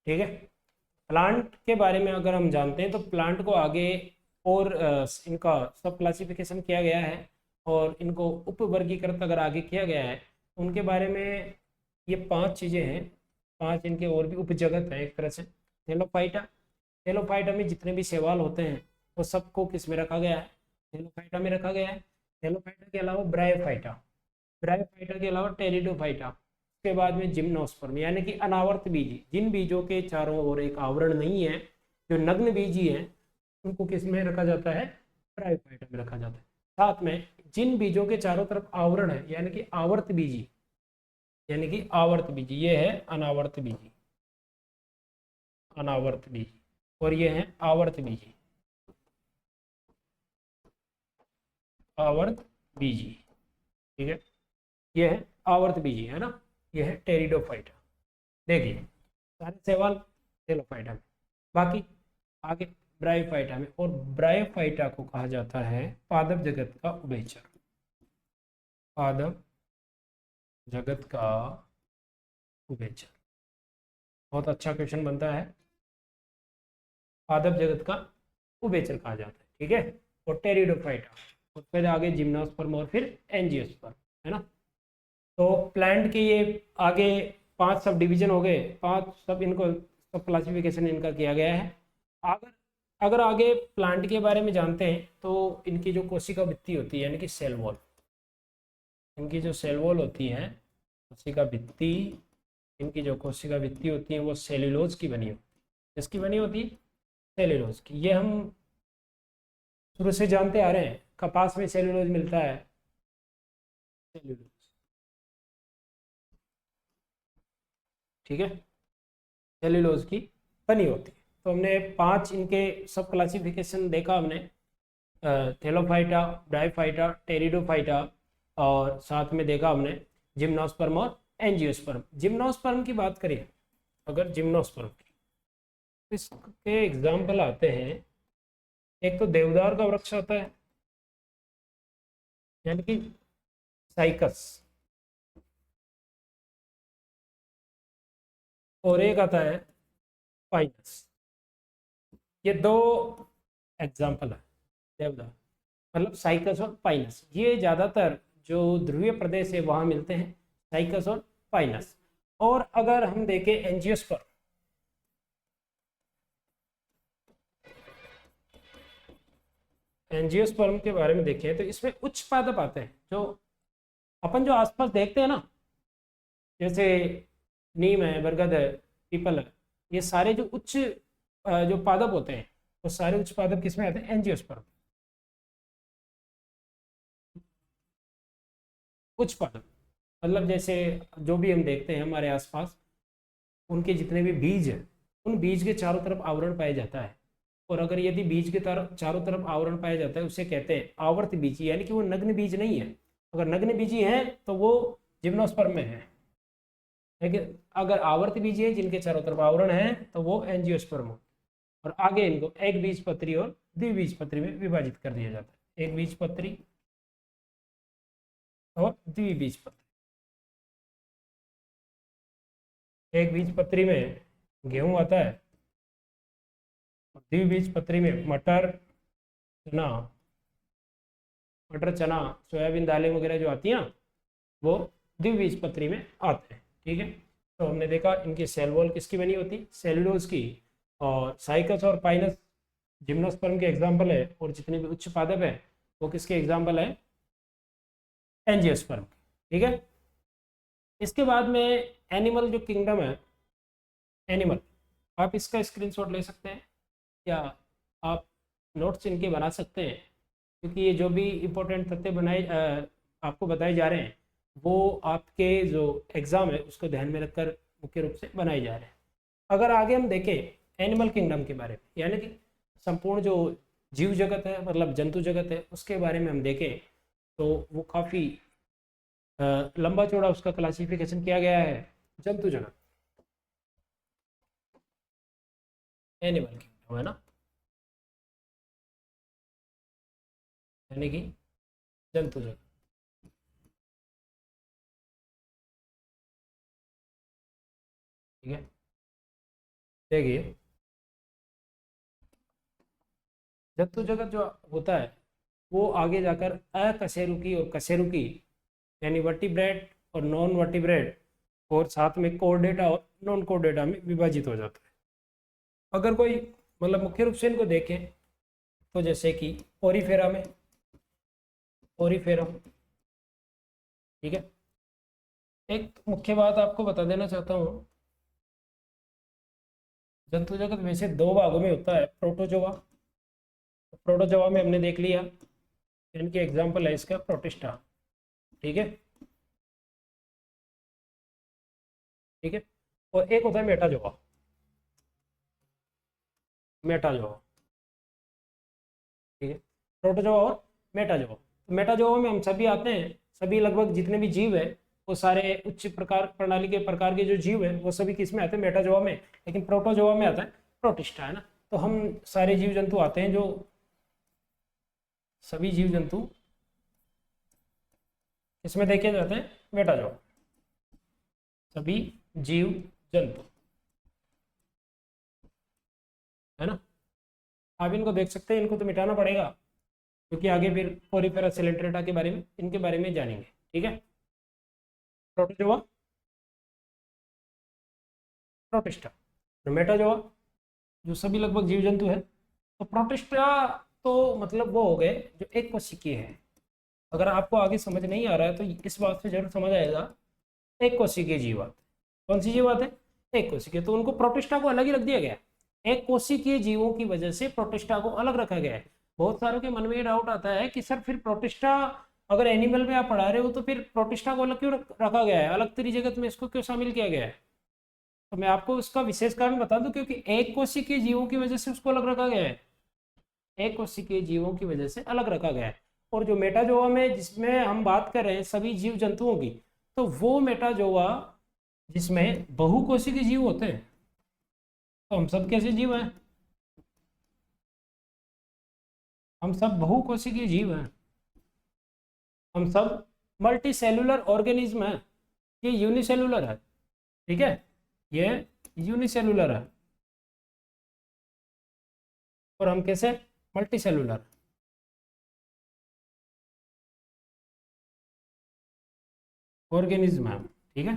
S1: ठीक है। प्लांट के बारे में अगर हम जानते हैं तो प्लांट को आगे और इनका सब क्लासिफिकेशन किया गया है और इनको उप वर्गीकृत अगर आगे किया गया है। उनके बारे में ये 5 चीज़ें हैं, 5 इनके और भी उपजगत हैं एक तरह से। थैलोफाइटा, थैलोफाइटा में जितने भी शैवाल होते हैं वो सबको किस में रखा गया है, थैलोफाइटा में रखा गया है। थैलोफाइटा के अलावा ब्रायोफाइटा, ब्रायोफाइटा के अलावा टेरिडोफाइटा, उसके बाद में जिम्नोस्पर्म यानी कि अनावर्त बीजी, जिन बीजों के चारों ओर एक आवरण नहीं है, जो नग्न बीजी है, उनको किस में रखा जाता है, ब्रायोफाइटा में रखा जाता है। साथ में जिन बीजों के चारों तरफ आवरण है यानी कि आवर्त बीजी, यानी कि आवर्त बीजी, ये है अनावर्त बीजी, अनावर्त बीजी, और ये है आवर्त बीजी, आवर्त बीजी। ठीक है। ये है आवर्त बीजी है ना, ये है टेरिडोफाइटा। देखिए सारे सवाल टेलोफाइटा में, बाकी आगे ब्रायोफाइटा में। और ब्रायोफाइटा को कहा जाता है पादप जगत का उभयचर। पादप जगत का उभयचर बहुत अच्छा क्वेश्चन बनता है। पादप जगत का उभयचर कहा जाता है, ठीक है। और टेरिडोफाइटा, और फिर आगे जिम्नोस्पर्म और फिर एंजियोस्पर्म, है ना। तो प्लांट के ये आगे 5 सब डिवीजन हो गए, 5 सब, इनको सब क्लासिफिकेशन इनका किया गया है। अगर अगर आगे प्लांट के बारे में जानते हैं तो इनकी जो कोशिका भित्ति होती है यानी कि सेल वॉल, इनकी जो सेल वॉल होती है, कोशिका भित्ति, इनकी जो कोशिका भित्ति होती है वो सेल्यूलोज की बनी होती है। किसकी बनी होती है? सेल्यूलोज की। ये हम शुरू से जानते आ रहे हैं, कपास में सेल्यूलोज मिलता है, सेल्यूलोज, ठीक है, सेल्यूलोज की बनी होती है। तो हमने 5 इनके सब क्लासिफिकेशन देखा हमने, थेलोफाइटा, ब्रायोफाइटा, टेरिडोफाइटा, और साथ में देखा हमने जिम्नोस्पर्म और एंजियोस्पर्म। जिम्नोस्पर्म की बात करें, अगर जिम्नोस्पर्म की, तो इसके एग्जाम्पल आते हैं, एक तो देवदार का वृक्ष आता है यानी कि साइकस, और एक आता है पाइनस। ये 2 एग्जाम्पल है देवदार, मतलब साइकस और पाइनस। ये ज़्यादातर जो ध्रुवीय प्रदेश है वहाँ मिलते हैं, साइकस और पाइनस। और अगर हम देखें एंजियोस्पर्म, एंजियोस्पर्म के बारे में देखें तो इसमें उच्च पादप आते हैं, जो अपन जो आसपास देखते हैं ना, जैसे नीम है, बरगद है, पीपल है, ये सारे जो उच्च जो पादप होते हैं, वो सारे उच्च पादप किसमें आते हैं? एंजियोस्पर्म। उच्च पादप मतलब जैसे जो भी हम देखते हैं हमारे आसपास, उनके जितने भी बीज हैं, उन बीज के चारों तरफ आवरण पाया जाता है। और अगर यदि बीज के चारों तरफ आवरण पाया जाता है, उसे कहते हैं आवर्त बीजी, यानी कि वो नग्न बीज नहीं है। अगर नग्न बीजी है तो वो जिम्नोस्पर्म में है, लेकिन अगर आवर्त बीजी है जिनके चारों तरफ आवरण है तो वो एंजियोस्पर्म हो। और आगे इनको एक बीजपत्री और द्विबीजपत्री में विभाजित कर दिया जाता है, एक बीजपत्री और द्विबीजपत्री। एक बीजपत्री में गेहूं आता है, द्विबीजपत्री में मटर, चना, चना, सोयाबीन दालें वगैरह जो आती हैं ना, वो द्विबीजपत्री में आते हैं, ठीक है। तो हमने देखा इनकी सेल वॉल किसकी बनी होती? सेल्यूलोज की। और साइकस और पाइनस जिम्नोस्पर्म के एग्जाम्पल है, और जितने भी उच्च पादप है वो किसके एग्जाम्पल है? एंजियोस्पर्म, ठीक है। इसके बाद में एनिमल जो किंगडम है, एनिमल, आप इसका स्क्रीनशॉट ले सकते हैं या आप नोट्स इनके बना सकते हैं, क्योंकि ये जो भी इम्पोर्टेंट तथ्य बनाए आपको बताए जा रहे हैं वो आपके जो एग्ज़ाम है उसको ध्यान में रखकर मुख्य रूप से बनाए जा रहे हैं। अगर आगे हम देखें एनिमल किंगडम के बारे में, यानी कि संपूर्ण जो जीव जगत है, मतलब जंतु जगत है, उसके बारे में हम देखें तो वो काफ़ी लंबा चौड़ा उसका क्लासिफिकेशन किया गया है। जंतु जगत, एनिमल किंगडम है ना, यानी कि जंतु जगत, ठीक है। देखिए जंतु जगत जो होता है वो आगे जाकर अकशेरुकी और कशेरुकी, यानी वर्टिब्रेट और नॉन वर्टिब्रेट, और साथ में कोर्डेटा और नॉन कोर्डेटा में विभाजित हो जाता है। अगर कोई मतलब मुख्य रूप से इनको देखें तो जैसे कि ओरीफेरा में, ओरीफेरा, ठीक है। एक मुख्य बात आपको बता देना चाहता हूँ, जंतु जगत वैसे 2 भागों में होता है, प्रोटोजोआ। प्रोटोजोआ में हमने देख लिया, इनके एग्जाम्पल है इसका प्रोटिस्टा, ठीक है, ठीक है। और एक होता है मेटाजोआ, मेटाजोआ, ठीक है, प्रोटोजोआ और मेटाजोआ। तो मेटाजोआ में हम सभी आते हैं, सभी लगभग जितने भी जीव है वो सारे उच्च प्रकार प्रणाली के प्रकार के जो जीव है वो सभी किस में आते हैं? मेटाजोआ में। लेकिन प्रोटोजोआ में आता है प्रोटिस्टा, है ना। तो हम सारे जीव जंतु आते हैं, जो सभी जीव जंतु इसमें देखे जाते हैं मेटाजोआ, सभी जीव जंतु, है ना। आप इनको देख सकते हैं, इनको तो मिटाना पड़ेगा क्योंकि आगे फिर पोरिफेरा सिलेंट्रेटा के बारे में, इनके बारे में जानेंगे। ठीक है, प्रोटोजोआ, प्रोटिस्टा, मेटाजोआ, जो सभी लगभग जीव जंतु है। तो प्रोटिस्टा तो मतलब वो हो गए जो एक कोशिकीय है। अगर आपको आगे समझ नहीं आ रहा है तो इस बात से जरूर समझ आएगा, एक कोशिकीय जीवात। कौन सी जीवात है? एक कोशिकीय। तो उनको प्रोटिस्टा को अलग ही रख दिया गया। एक कोशिकीय जीवों की वजह से प्रोटिस्टा को अलग रखा गया है। बहुत सारों के मन में डाउट आता है कि सर फिर प्रोटिस्टा, अगर एनिमल में आप पढ़ा रहे हो तो फिर प्रोटिस्टा को अलग क्यों रखा गया है, अलग त्रिजगत में इसको क्यों शामिल किया गया है? तो मैं आपको उसका विशेष कारण बता दूं, क्योंकि एक कोशिकीय जीवों की वजह से उसको अलग रखा गया है। एक कोशिकीय जीवों की वजह से अलग रखा गया है। और जो मेटाजोआ में जिसमें हम बात कर रहे हैं सभी जीव जंतुओं की, तो वो मेटाजोआ जिसमें बहुकोशिकीय जीव होते हैं। तो हम सब कैसे जीव हैं? हम सब बहुकोशिकीय जीव हैं। हम सब मल्टी सेलुलर ऑर्गेनिज्म हैं। ये यूनिसेलुलर है। ठीक है, ये यूनिसेलुलर है। और हम कैसे? मल्टी सेलुलर ऑर्गेनिज्म है। ठीक है,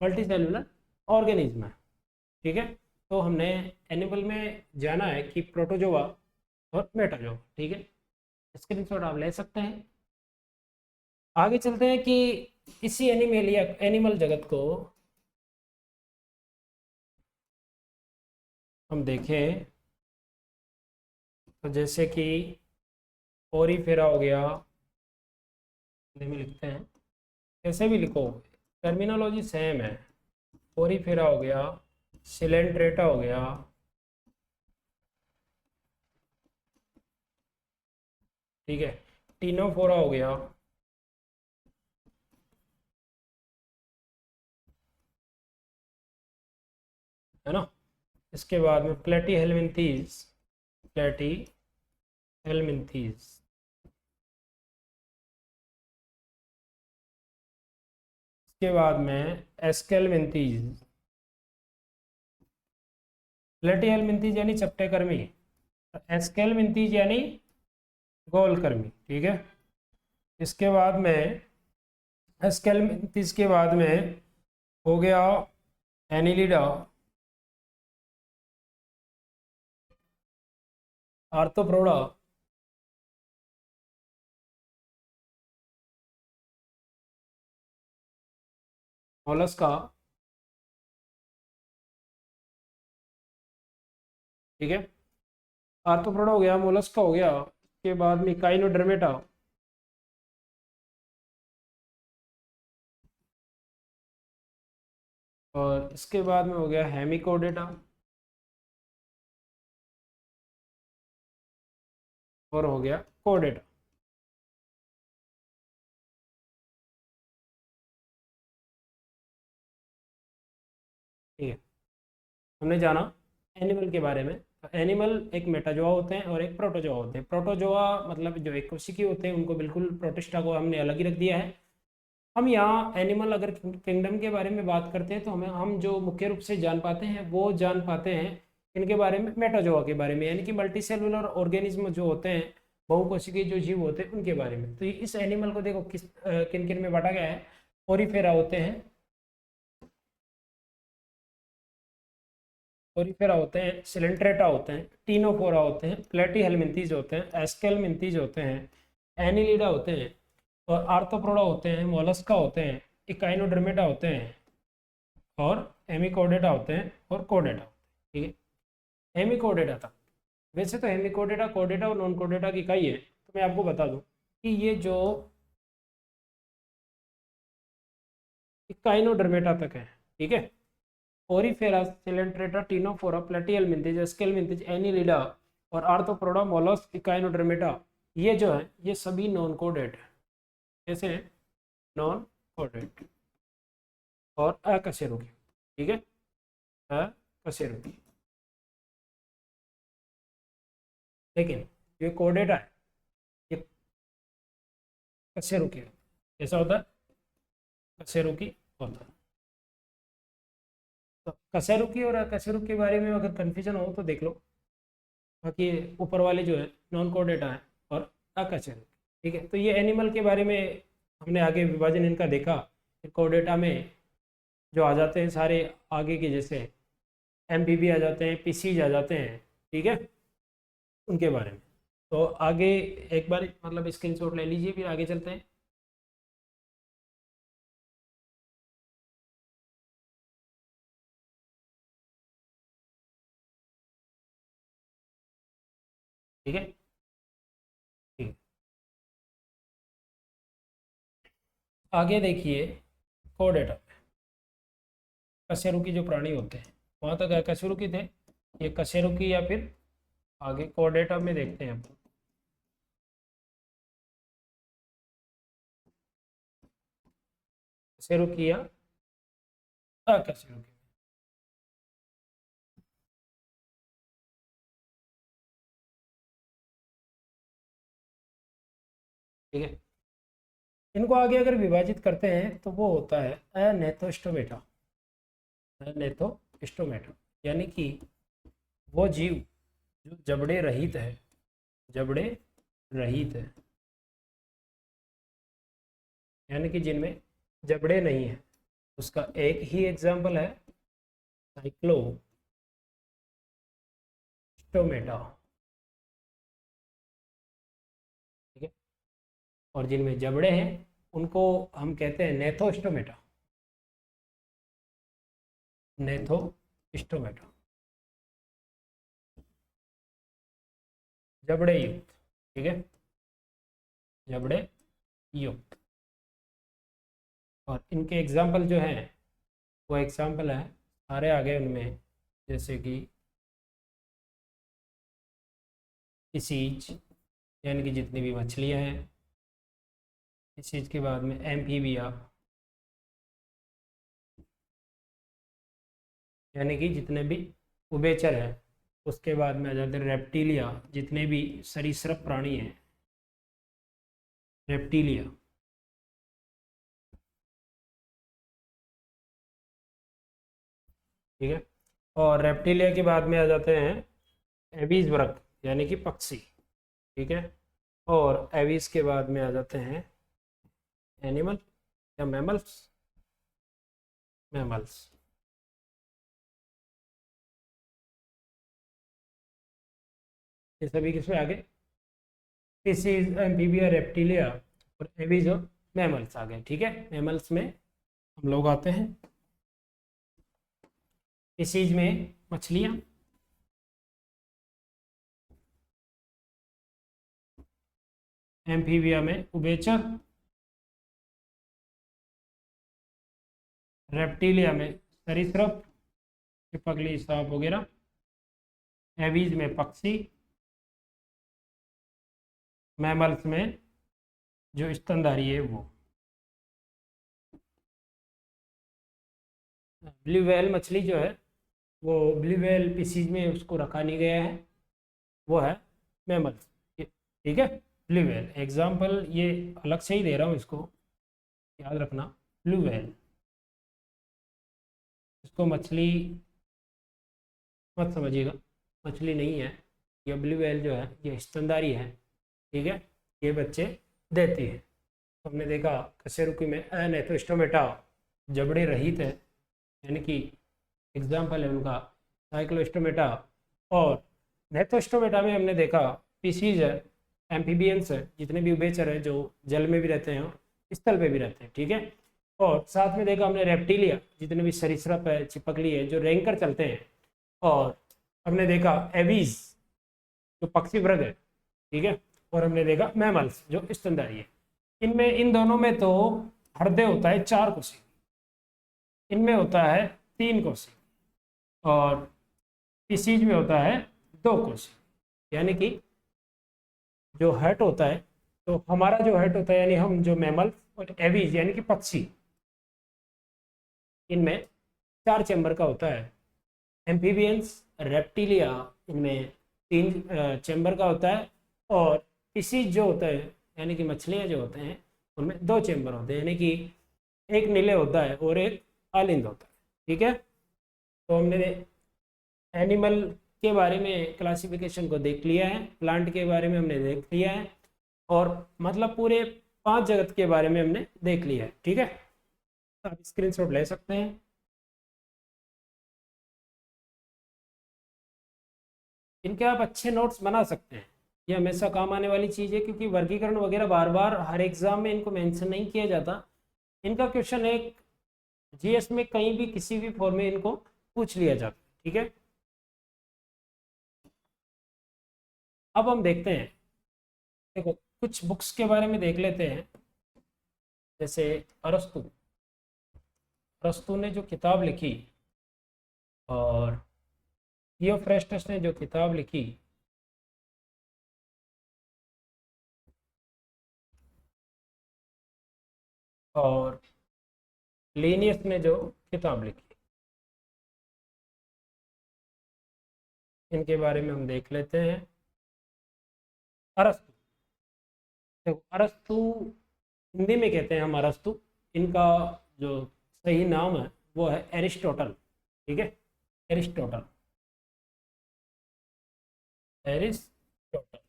S1: मल्टी सेलुलर ऑर्गेनिज्म है। ठीक है, तो हमने एनिमल में जाना है कि प्रोटोजोआ और मेटाजोआ। ठीक है, स्क्रीनशॉट आप ले सकते हैं। आगे चलते हैं कि इसी एनिमेलिया एनिमल जगत को हम देखें तो जैसे कि ओरीफेरा हो गया, हिंदी में लिखते हैं, कैसे भी लिखो, टर्मिनोलॉजी सेम है। ओरीफेरा हो गया, सिलेंट्रेटा हो गया, ठीक है, टीनोफोरा हो गया, है ना। इसके बाद में प्लेटी हेलमिंथीज, प्लेटी हेलमिंथीज, इसके बाद में एस्केलमिंथीज। प्लेटी हेलमिंथीज यानी चपटेकर्मी, एस्केलमिंथीज यानी गोलकर्मी। ठीक है, इसके बाद में एस्केलमिंथीज के बाद में हो गया एनिलिडा, आर्थ्रोपोडा, मोलस्का। ठीक है, आर्थ्रोपोडा हो गया, मोलस्का हो गया, उसके बाद में काइनोडर्मेटा, और इसके बाद में हो गया हेमिकोडेटा, और हो गया कोडेटा। ठीक है, हमने जाना एनिमल के बारे में। एनिमल एक मेटाजोआ होते हैं और एक प्रोटोजोआ होते हैं। प्रोटोजोआ मतलब जो एक कोशिकीय होते हैं उनको बिल्कुल, प्रोटिस्टा को हमने अलग ही रख दिया है। हम यहाँ एनिमल अगर किंगडम के बारे में बात करते हैं तो हम जो मुख्य रूप से जान पाते हैं वो जान पाते हैं इनके बारे में, मेटाजोआ के बारे में, यानी कि मल्टी सेलुलर ऑर्गेनिज्म जो होते हैं, बहुकोशिकीय जो जीव होते हैं उनके बारे में। तो इस एनिमल को देखो किस किन किन में बांटा गया है। ओरिफेरा होते हैं, ओरिफेरा होते हैं, सिलेंट्रेटा होते हैं, टीनोफोरा होते हैं, प्लेटी हेलमिंथीज होते हैं, एस्केलमिंथीज होते हैं, एनिलिडा होते हैं, और आर्थ्रोपोडा होते हैं, मोलस्का होते हैं, इकाइनोडर्मेटा होते हैं, और हेमिकोडेटा होते हैं, और कोडेटा होते हैं। ठीक है, हेमिकोडेटा था। वैसे तो हेमिकोडेटा कोडेटा और नॉन कोडेटा की इकाई है। तो मैं आपको बता दूं कि ये जो इकाइनोडर्मेटा तक है। ठीक है, ओरिफेरा, सिलेंट्रेटा, टीनोफोरा, प्लेटिहेलमिंथेज, एस्केलमिंथेज, एनिलिडा और आर्थ्रोपोडा, मोलस्क, इकाइनोडर्मेटा, ये जो है ये सभी नॉन कोडेट है। कैसे हैं? नॉन कोडेट और अकशेरुकी। ठीक है, अकशेरुकी। लेकिन ये कोडेटा है, ये कशेरुकी है। कैसा होता है? कशेरुकी होता है। तो कशेरुकी और अकशेरुकी के बारे में अगर कन्फ्यूजन हो तो देख लो। बाकी ऊपर वाले जो है नॉन कोडेटा है और अकशेरुकी। ठीक है, तो ये एनिमल के बारे में हमने आगे विभाजन इनका देखा। फिर कोडेटा में जो आ जाते हैं सारे आगे के, जैसे एम्फीबी आ जाते हैं, पीसीज आ जाते हैं। ठीक है, उनके बारे में तो आगे एक बार मतलब स्क्रीनशॉट ले लीजिए, फिर आगे चलते हैं। ठीक है, ठीक। आगे देखिए कोडेटा कशेरुकी जो प्राणी होते हैं, वहाँ तक अकशेरुकी थे, ये कशेरुकी या फिर आगे कोडेटा में देखते हैं हम। कशेरुकी या अकशेरुकी। ठीक है, इनको आगे अगर विभाजित करते हैं तो वो होता है अनेथोस्टोमेटा। अनेथोस्टोमेटा यानी कि वो जीव जो जबड़े रहित है, जबड़े रहित है, यानी कि जिनमें जबड़े नहीं है। उसका एक ही एग्जाम्पल है साइक्लोस्टोमेटा। ठीक है, और जिनमें जबड़े हैं उनको हम कहते हैं नेथोस्टोमेटा। नेथोस्टोमेटा जबड़े युक्त। ठीक है, जबड़े युक्त। और इनके एग्जाम्पल जो हैं वो एग्जाम्पल है सारे आगे उनमें, जैसे कि फिशीज यानी कि जितनी भी मछलियां हैं, फिशीज के बाद में एम्फीबिया यानी कि जितने भी उभयचर हैं। उसके बाद में आ जाते हैं रेप्टिलिया, जितने भी सरीसृप प्राणी हैं, रेप्टिलिया। ठीक है, और रेप्टिलिया के बाद में आ जाते हैं एवीज वर्ग यानी कि पक्षी। ठीक है, और एवीज के बाद में आ जाते हैं एनिमल या मैमल्स, मैमल्स। ये सभी किसमें आगे, फिशीज, एम्फीबिया, रेप्टिलिया और एवीज और मैमल्स आ गए। ठीक है, मैमल्स में हम लोग आते हैं फिशीज में मछलियाँ, एम्फीबिया में उभयचर, रेप्टिलिया में सरीसृप, चिपकली, सांप वगैरह, एवीज में पक्षी, मैमल्स में जो स्तनधारी है वो। ब्लू व्हेल मछली जो है वो ब्लू व्हेल स्पीसीज में उसको रखा नहीं गया है, वो है मैमल्स। ठीक है, ब्लू व्हेल एग्जाम्पल ये अलग से ही दे रहा हूँ, इसको याद रखना। ब्लू व्हेल, इसको मछली मत समझिएगा, मछली नहीं है ये। ब्लू व्हेल जो है ये स्तनधारी है। ठीक है, ये बच्चे देती है। तो हमने देखा कशेरुकी में अनेथोस्टोमेटा जबड़े रहित है, यानी कि एग्जाम्पल है उनका साइक्लोस्टोमेटा। और नेथोस्टोमेटा में हमने देखा पीसीज है, एम्फीबियंस है, जितने भी उभयचर हैं जो जल में भी रहते हैं और स्थल पे भी रहते हैं। ठीक है, और साथ में देखा हमने रेप्टिलिया, जितने भी सरीसृप है, चिपकली है, जो रेंकर चलते हैं। और हमने देखा एवीज जो पक्षी वर्ग है। ठीक है, और हमने देखा मैमल्स जो स्तनधारी है। इनमें इन दोनों में तो हृदय होता है 4 कोशिका, इनमें होता है 3 कोशिका, और फिशीज में होता है 2 कोशिका। यानी कि जो हेट होता है, तो हमारा जो हेट होता है यानी हम जो मैमल और एवीज यानी कि पक्षी, इनमें 4 चैम्बर का होता है। एम्फीबियंस, रेप्टिलिया, इनमें 3 चैम्बर का होता है। और फिशीज जो होता है यानी कि मछलियाँ जो होते हैं उनमें 2 चैम्बर होते हैं, यानी कि एक नीले होता है और एक आलिंद होता है। ठीक है, तो हमने एनिमल के बारे में क्लासिफिकेशन को देख लिया है, प्लांट के बारे में हमने देख लिया है, और मतलब पूरे 5 जगत के बारे में हमने देख लिया है। ठीक है, तो आप स्क्रीनशॉट ले सकते हैं। इनके आप अच्छे नोट्स बना सकते हैं, ये हमेशा काम आने वाली चीज़ है, क्योंकि वर्गीकरण वगैरह बार बार हर एग्जाम में इनको मेंशन नहीं किया जाता। इनका क्वेश्चन एक जीएस में कहीं भी किसी भी फॉर्म में इनको पूछ लिया जाता है। ठीक है, अब हम देखते हैं, देखो कुछ बुक्स के बारे में देख लेते हैं। जैसे अरस्तु, अरस्तु ने जो किताब लिखी और थियोफ्रेस्टस ने जो किताब लिखी, और लीनियस ने जो किताब लिखी, इनके बारे में हम देख लेते हैं। अरस्तु, देखो अरस्तु हिंदी में कहते हैं हम अरस्तु, इनका जो सही नाम है वो है एरिस्टोटल। ठीक है, एरिस्टोटल, एरिस्टोटल,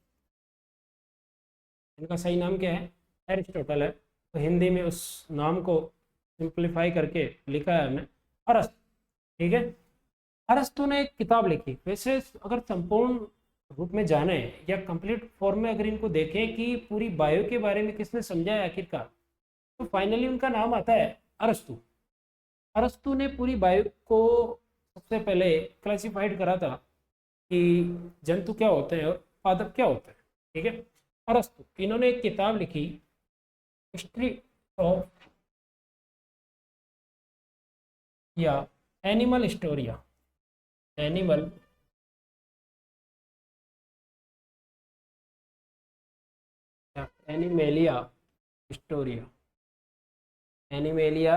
S1: इनका सही नाम क्या है? एरिस्टोटल है। तो हिंदी में उस नाम को सिंप्लीफाई करके लिखा है हमने अरस्तु। ठीक है, अरस्तु ने एक किताब लिखी। वैसे अगर संपूर्ण रूप में जाने या कंप्लीट फॉर्म में अगर इनको देखें कि पूरी बायो के बारे में किसने समझाया आखिरकार, तो फाइनली उनका नाम आता है अरस्तु। अरस्तु ने पूरी बायो को सबसे पहले क्लासिफाइड करा था कि जंतु क्या होते हैं और पादप क्या होते हैं। ठीक है, अरस्तु, इन्होंने एक किताब लिखी, हिस्ट्री ऑफ या एनिमल हिस्टोरिया, एनिमल या एनिमेलिया हिस्टोरिया, एनिमेलिया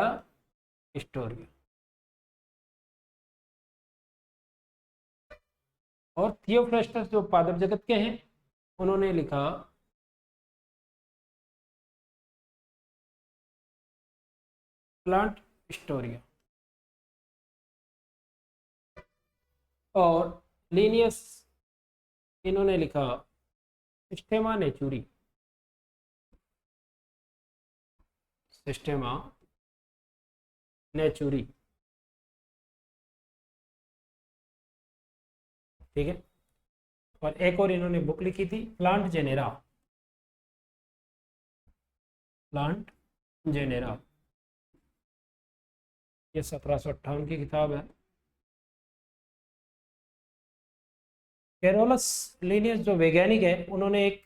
S1: हिस्टोरिया। और थियोफ्रेस्टस जो पादप जगत के हैं, उन्होंने लिखा प्लांट हिस्टोरिया। और लीनियस, इन्होंने लिखा सिस्टेमा नेचुरी, सिस्टेमा नेचुरी। ठीक है, और एक और इन्होंने बुक लिखी थी प्लांट जेनेरा, प्लांट जेनेरा, ये 1758 की किताब है। कैरोलस लीनियस जो वैज्ञानिक है, उन्होंने एक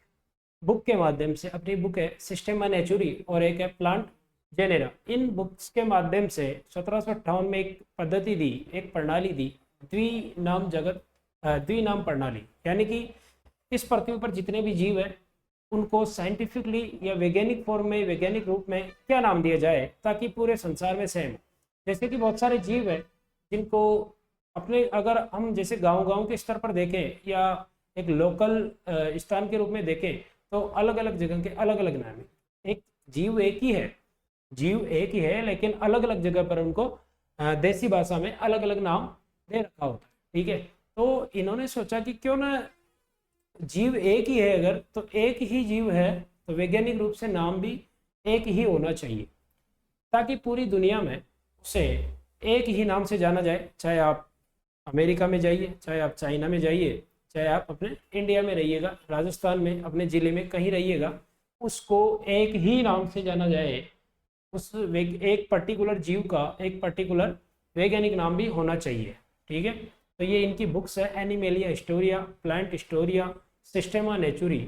S1: बुक के माध्यम से, अपनी बुक है सिस्टेमा नेचुरी और एक है प्लांट जेनेरा, इन बुक्स के माध्यम से 1758 में एक पद्धति दी, एक प्रणाली दी, द्विनाम जगत, द्विनाम प्रणाली। यानी कि इस पृथ्वी पर जितने भी जीव हैं उनको साइंटिफिकली या वैज्ञानिक फॉर्म में, वैज्ञानिक रूप में क्या नाम दिया जाए ताकि पूरे संसार में सेम हो। जैसे कि बहुत सारे जीव हैं जिनको अपने, अगर हम जैसे गांव के स्तर पर देखें या एक लोकल स्थान के रूप में देखें, तो अलग अलग जगह के अलग अलग नाम है। एक जीव एक ही है, जीव एक ही है, लेकिन अलग अलग जगह पर उनको देसी भाषा में अलग अलग नाम दे रखा होता है। ठीक है, तो इन्होंने सोचा कि क्यों ना जीव एक ही है, अगर तो एक ही जीव है तो वैज्ञानिक रूप से नाम भी एक ही होना चाहिए, ताकि पूरी दुनिया में उसे एक ही नाम से जाना जाए। चाहे आप अमेरिका में जाइए, चाहे आप चाइना में जाइए, चाहे आप अपने इंडिया में रहिएगा, राजस्थान में अपने ज़िले में कहीं रहिएगा, उसको एक ही नाम से जाना जाए। उस एक पर्टिकुलर जीव का एक पर्टिकुलर वैज्ञानिक नाम भी होना चाहिए। ठीक है, तो ये इनकी बुक्स है, एनिमेलिया हिस्टोरिया, प्लांट हिस्टोरिया, सिस्टेमा नेचुरी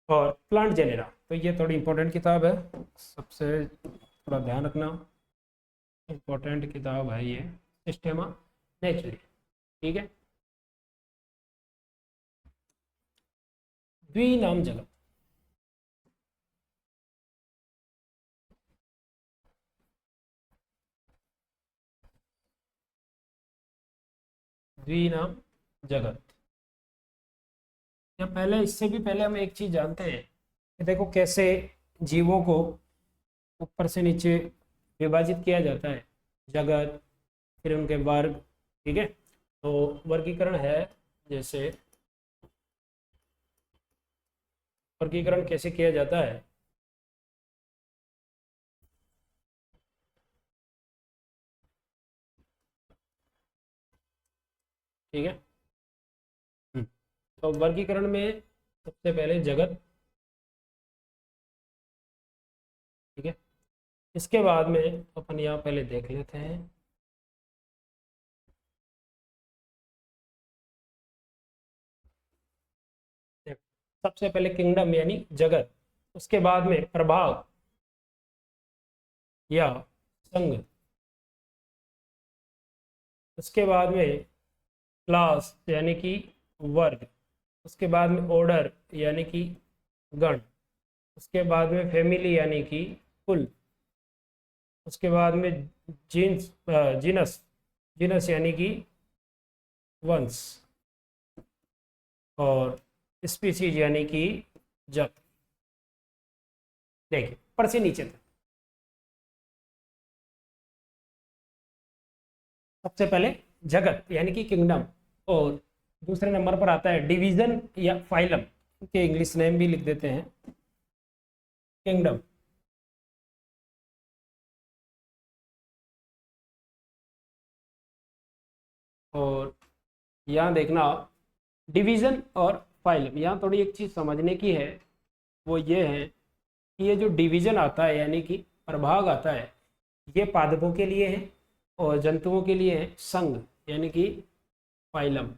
S1: और प्लांट जेनेरा। तो ये थोड़ी इंपॉर्टेंट किताब है, सबसे थोड़ा ध्यान रखना, इंपॉर्टेंट किताब है ये सिस्टेमा नेचुरी। ठीक है, द्विनाम जगत, द्विनाम जगत। या पहले, इससे भी पहले हम एक चीज जानते हैं कि देखो कैसे जीवों को ऊपर से नीचे विभाजित किया जाता है। जगत, फिर उनके वर्ग। ठीक है, तो वर्गीकरण है, जैसे वर्गीकरण कैसे किया जाता है। ठीक है, तो वर्गीकरण में सबसे पहले जगत। ठीक है, इसके बाद में अपन यहाँ पहले देख लेते हैं। सबसे पहले किंगडम यानी जगत, उसके बाद में प्रभाग या संघ, उसके बाद में क्लास यानी कि वर्ग, उसके बाद में ऑर्डर यानी कि गण, उसके बाद में फैमिली यानी कि कुल, उसके बाद में जीन्स जीनस, जीनस यानी कि वंश, और स्पीसीज यानी कि जाति। देखिए ऊपर से नीचे तक। सबसे पहले जगत यानी कि किंगडम, और दूसरे नंबर पर आता है डिवीजन या फाइलम, के इंग्लिश नेम भी लिख देते हैं किंगडम। और यहाँ देखना डिवीजन और फाइलम, यहाँ थोड़ी एक चीज़ समझने की है, वो ये है कि ये जो डिवीजन आता है यानी कि प्रभाग आता है, ये पादपों के लिए है और जंतुओं के लिए है संघ यानी कि फाइलम।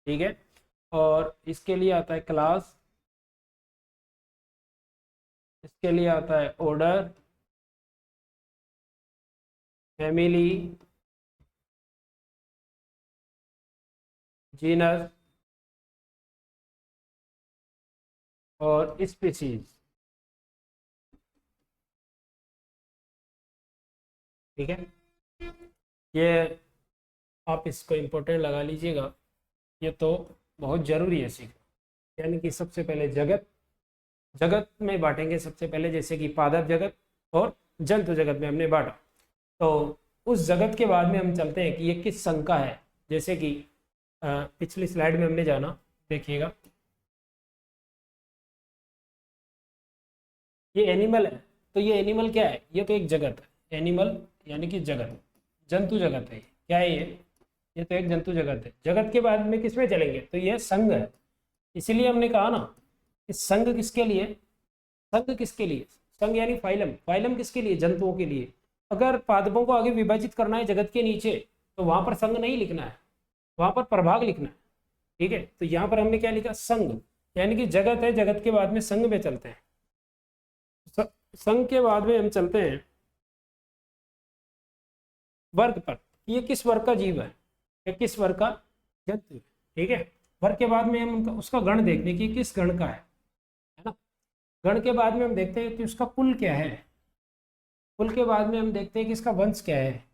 S1: ठीक है, और इसके लिए आता है क्लास, इसके लिए आता है ऑर्डर, फैमिली, जीनस और स्पीसीज। ठीक है, ये आप इसको इम्पोर्टेंट लगा लीजिएगा, ये तो बहुत ज़रूरी है सीखना। यानी कि सबसे पहले जगत, जगत में बांटेंगे सबसे पहले, जैसे कि पादप जगत और जंतु जगत में हमने बांटा, तो उस जगत के बाद में हम चलते हैं कि ये किस संघ का है। जैसे कि पिछली स्लाइड में हमने जाना, देखिएगा ये एनिमल है, तो ये एनिमल क्या है, ये तो एक जगत है। एनिमल यानी कि जगत, जंतु जगत है। क्या है ये तो एक जंतु जगत है। जगत के बाद में किस में चलेंगे, तो ये संघ है। इसीलिए हमने कहा ना कि संघ किसके लिए, संघ किसके लिए, संघ यानी फाइलम, फाइलम किसके लिए, जंतुओं के लिए। अगर पादपों को आगे विभाजित करना है जगत के नीचे, तो वहां पर संघ नहीं लिखना है, वहां पर प्रभाग लिखना है। ठीक है, तो यहाँ पर हमने क्या लिखा, संघ यानी कि जगत है, जगत के बाद में संघ में चलते हैं। संघ के बाद में हम चलते हैं वर्ग पर, ये किस वर्ग का जीव है, या किस वर्ग का जंतु है। ठीक है, वर्ग के बाद में हम उनका उसका गण देखते हैं कि किस गण का है ना। गण के बाद में हम देखते हैं कि उसका कुल क्या है, कुल के बाद में हम देखते हैं कि इसका वंश क्या है,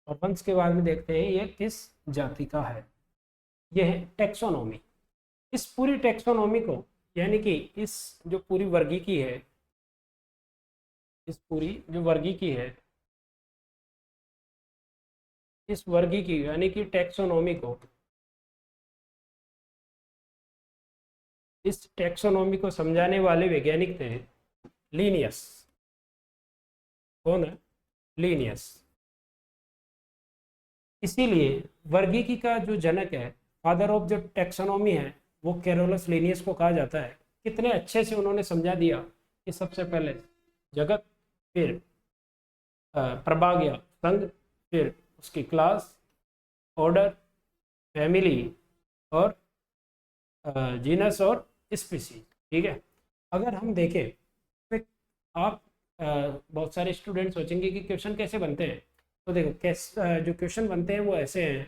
S1: और वंश के बाद में देखते हैं ये किस जाति का है। ये है टेक्सोनोमी। इस पूरी टेक्सोनोमी को, यानी कि इस जो पूरी वर्गीकी है, इस पूरी जो वर्गीकी है, इस वर्गीकी यानी कि टेक्सोनोमी को, इस टेक्सोनोमी को समझाने वाले वैज्ञानिक थे लीनियस। कौन है, लीनियस। इसीलिए वर्गीकी का जो जनक है, फादर ऑफ जो टेक्सोनोमी है, वो कैरोलस लीनियस को कहा जाता है। कितने अच्छे से उन्होंने समझा दिया कि सबसे पहले जगत, फिर प्रभाग या संघ, फिर उसकी क्लास, ऑर्डर, फैमिली और जीनस और स्पीसीज। ठीक है, अगर हम देखें तो आप बहुत सारे स्टूडेंट सोचेंगे कि क्वेश्चन कैसे बनते हैं। तो देखो जो क्वेश्चन बनते हैं वो ऐसे हैं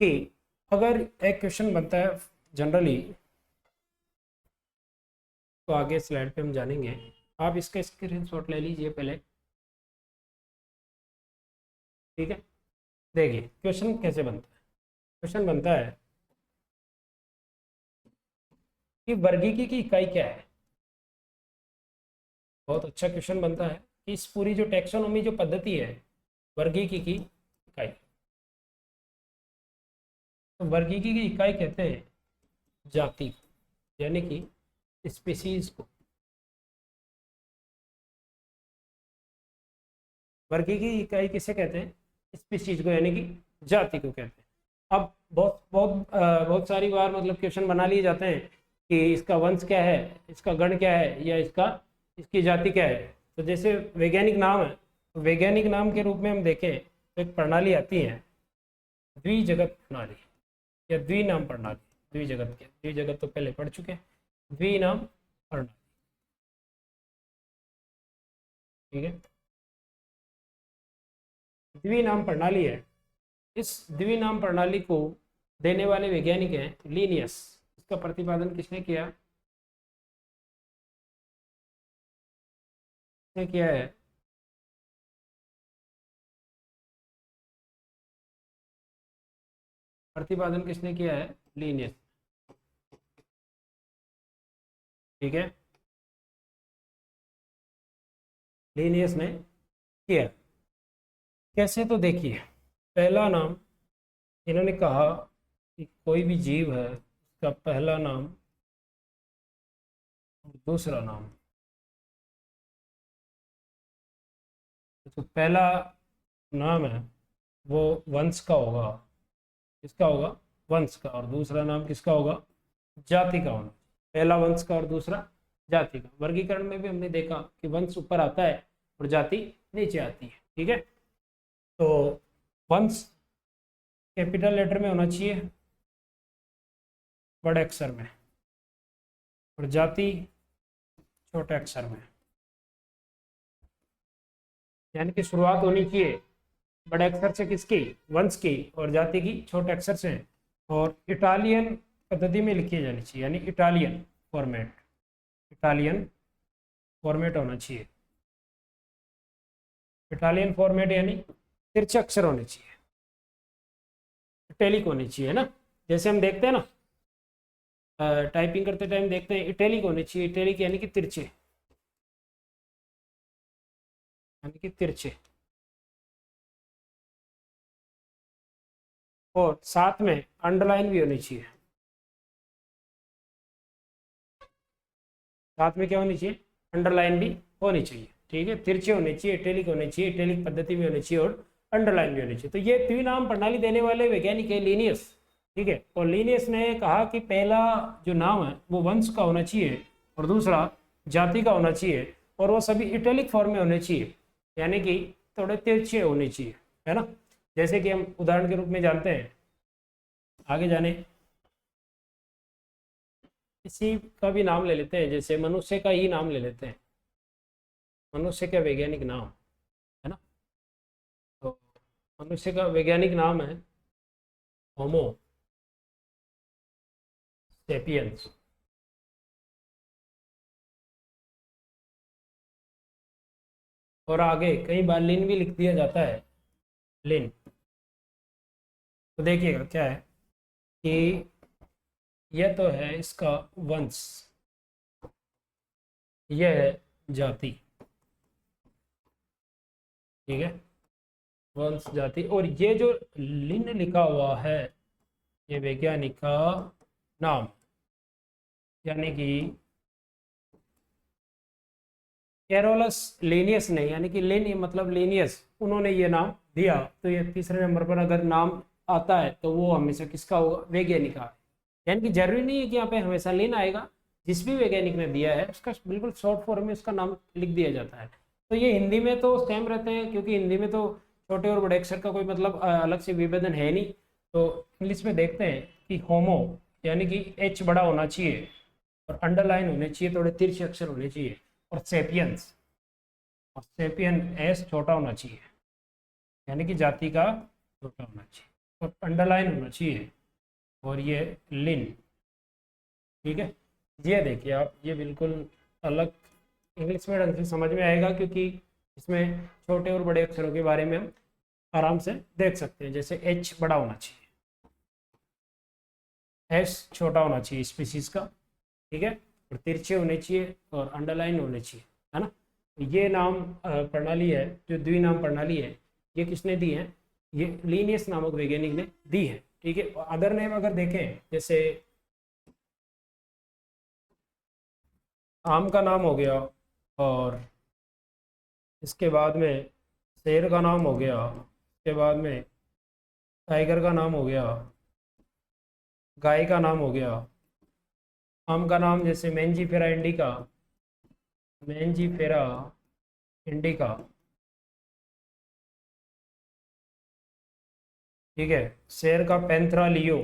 S1: कि अगर एक क्वेश्चन बनता है जनरली, तो आगे स्लाइड पे हम जानेंगे, आप इसका स्क्रीनशॉट ले लीजिए पहले। ठीक है, देखिए क्वेश्चन कैसे बनता है। क्वेश्चन बनता है कि वर्गीकी की इकाई क्या है। बहुत अच्छा क्वेश्चन बनता है कि इस पूरी जो टैक्सोनॉमी जो पद्धति है वर्गीकी की इकाई, तो वर्गीकी की इकाई कहते हैं जाति, यानी कि स्पीसीज को। वर्गीकी की इकाई किसे कहते हैं? स्पीसीज को, यानी कि जाति को कहते हैं। अब बहुत सारी बार मतलब क्वेश्चन बना लिए जाते हैं कि इसका वंश क्या है, इसका गण क्या है, या इसकी जाति क्या है। तो जैसे वैज्ञानिक नाम है, तो वैज्ञानिक नाम के रूप में हम देखें तो एक प्रणाली आती है द्विजगत प्रणाली या द्विनाम प्रणाली। द्विजगत तो पहले पढ़ चुके हैं, द्विनाम प्रणाली, ठीक है। द्विनाम प्रणाली है, इस द्विनाम प्रणाली को देने वाले वैज्ञानिक हैं लीनियस। इसका प्रतिपादन किसने किया? किसने किया है? प्रतिपादन किसने किया है? लीनियस, ठीक है, लीनियस ने किया। कैसे? तो देखिए, पहला नाम इन्होंने कहा कि कोई भी जीव है उसका पहला नाम और दूसरा नाम। तो पहला नाम है वो वंश का होगा, किसका होगा? वंश का। और दूसरा नाम किसका होगा? जाति का होना। पहला वंश का और दूसरा जाति का। वर्गीकरण में भी हमने देखा कि वंश ऊपर आता है और जाति नीचे आती है, ठीक है। तो वंश कैपिटल लेटर में होना चाहिए, बड़े अक्षर में, और जाति छोटे अक्षर में। यानी कि शुरुआत होनी चाहिए बड़े अक्षर से, किसकी? वंश की, और जाति की छोटे अक्षर से। और इटालियन पद्धति में लिखी जानी चाहिए, यानी इटालियन फॉर्मेट, इटालियन फॉर्मेट होना चाहिए। इटालियन फॉर्मेट यानी तिरछे अक्षर होने चाहिए, इटैलिक होनी चाहिए ना। जैसे हम देखते हैं ना, टाइपिंग करते टाइम देखते हैं, इटैलिक होने चाहिए। इटैलिक यानी कि तिरछे, यानी कि तिरछे। और साथ में अंडरलाइन भी होनी चाहिए। साथ में क्या होनी चाहिए? अंडरलाइन भी होनी चाहिए, ठीक है। तिरछे होने चाहिए, इटैलिक होने चाहिए, इटैलिक पद्धति में होनी चाहिए, और अंडरलाइन भी होनी चाहिए। तो ये द्विनाम प्रणाली देने वाले वैज्ञानिक है लीनियस, ठीक है। और लीनियस ने कहा कि पहला जो नाम है वो वंश का होना चाहिए और दूसरा जाति का होना चाहिए, और वो सभी इटैलिक फॉर्म में होने चाहिए, यानी कि थोड़े तिरछे होने चाहिए, है ना। जैसे कि हम उदाहरण के रूप में जानते हैं, आगे जाने किसी का भी नाम ले लेते हैं, जैसे मनुष्य का ही नाम ले लेते हैं। मनुष्य का वैज्ञानिक नाम है ना, तो मनुष्य का वैज्ञानिक नाम है होमो सेपियंस। और आगे कई बार लिन भी लिख दिया जाता है, लिन। तो देखिएगा क्या है कि यह तो है इसका वंश, यह है जाति, ठीक है, वंश जाति। और ये जो लिन लिखा हुआ है ये वैज्ञानिक का नाम, यानी कि कैरोलस लीनियस ने, यानी कि लिन मतलब लीनियस, उन्होंने ये नाम दिया। तो ये तीसरे नंबर पर अगर नाम आता है तो वो हमेशा किसका होगा? वैज्ञानिक का। यानी कि जरूरी नहीं है कि यहाँ पे हमेशा लिन आएगा, जिस भी वैज्ञानिक ने दिया है उसका बिल्कुल शॉर्ट फॉर्म में उसका नाम लिख दिया जाता है। तो ये हिंदी में तो सेम रहते हैं, क्योंकि हिंदी में तो छोटे और बड़े अक्षर का कोई मतलब अलग से विभेदन है नहीं। तो इंग्लिश में देखते हैं कि होमो यानी कि एच बड़ा होना चाहिए और अंडरलाइन होने चाहिए, थोड़े तिरछे अक्षर होने चाहिए। और सेपियंस, और सेपियन एस छोटा होना चाहिए, यानी कि जाति का छोटा होना चाहिए, और अंडरलाइन होना चाहिए। और ये लिन, ठीक है। ये देखिए आप, ये बिल्कुल अलग इंग्लिश में ढंग से समझ में आएगा, क्योंकि इसमें छोटे और बड़े अक्षरों के बारे में हम आराम से देख सकते हैं। जैसे एच बड़ा होना चाहिए, एस छोटा होना चाहिए स्पीसीज का, ठीक है, और तिरछे होने चाहिए और अंडरलाइन होने चाहिए, है ना। ये नाम प्रणाली है, जो द्विनाम प्रणाली है, ये किसने दी है? ये लीनियस नामक वैज्ञानिक ने दी है। ठीक है, अदर नेम अगर देखें, जैसे आम का नाम हो गया, और इसके बाद में शेर का नाम हो गया, इसके बाद में टाइगर का नाम हो गया, गाय का नाम हो गया, आम का नाम जैसे मैंजीफेरा इंडिका, मैंजीफेरा इंडिका। ठीक है, शेर का पैंथरा लियो,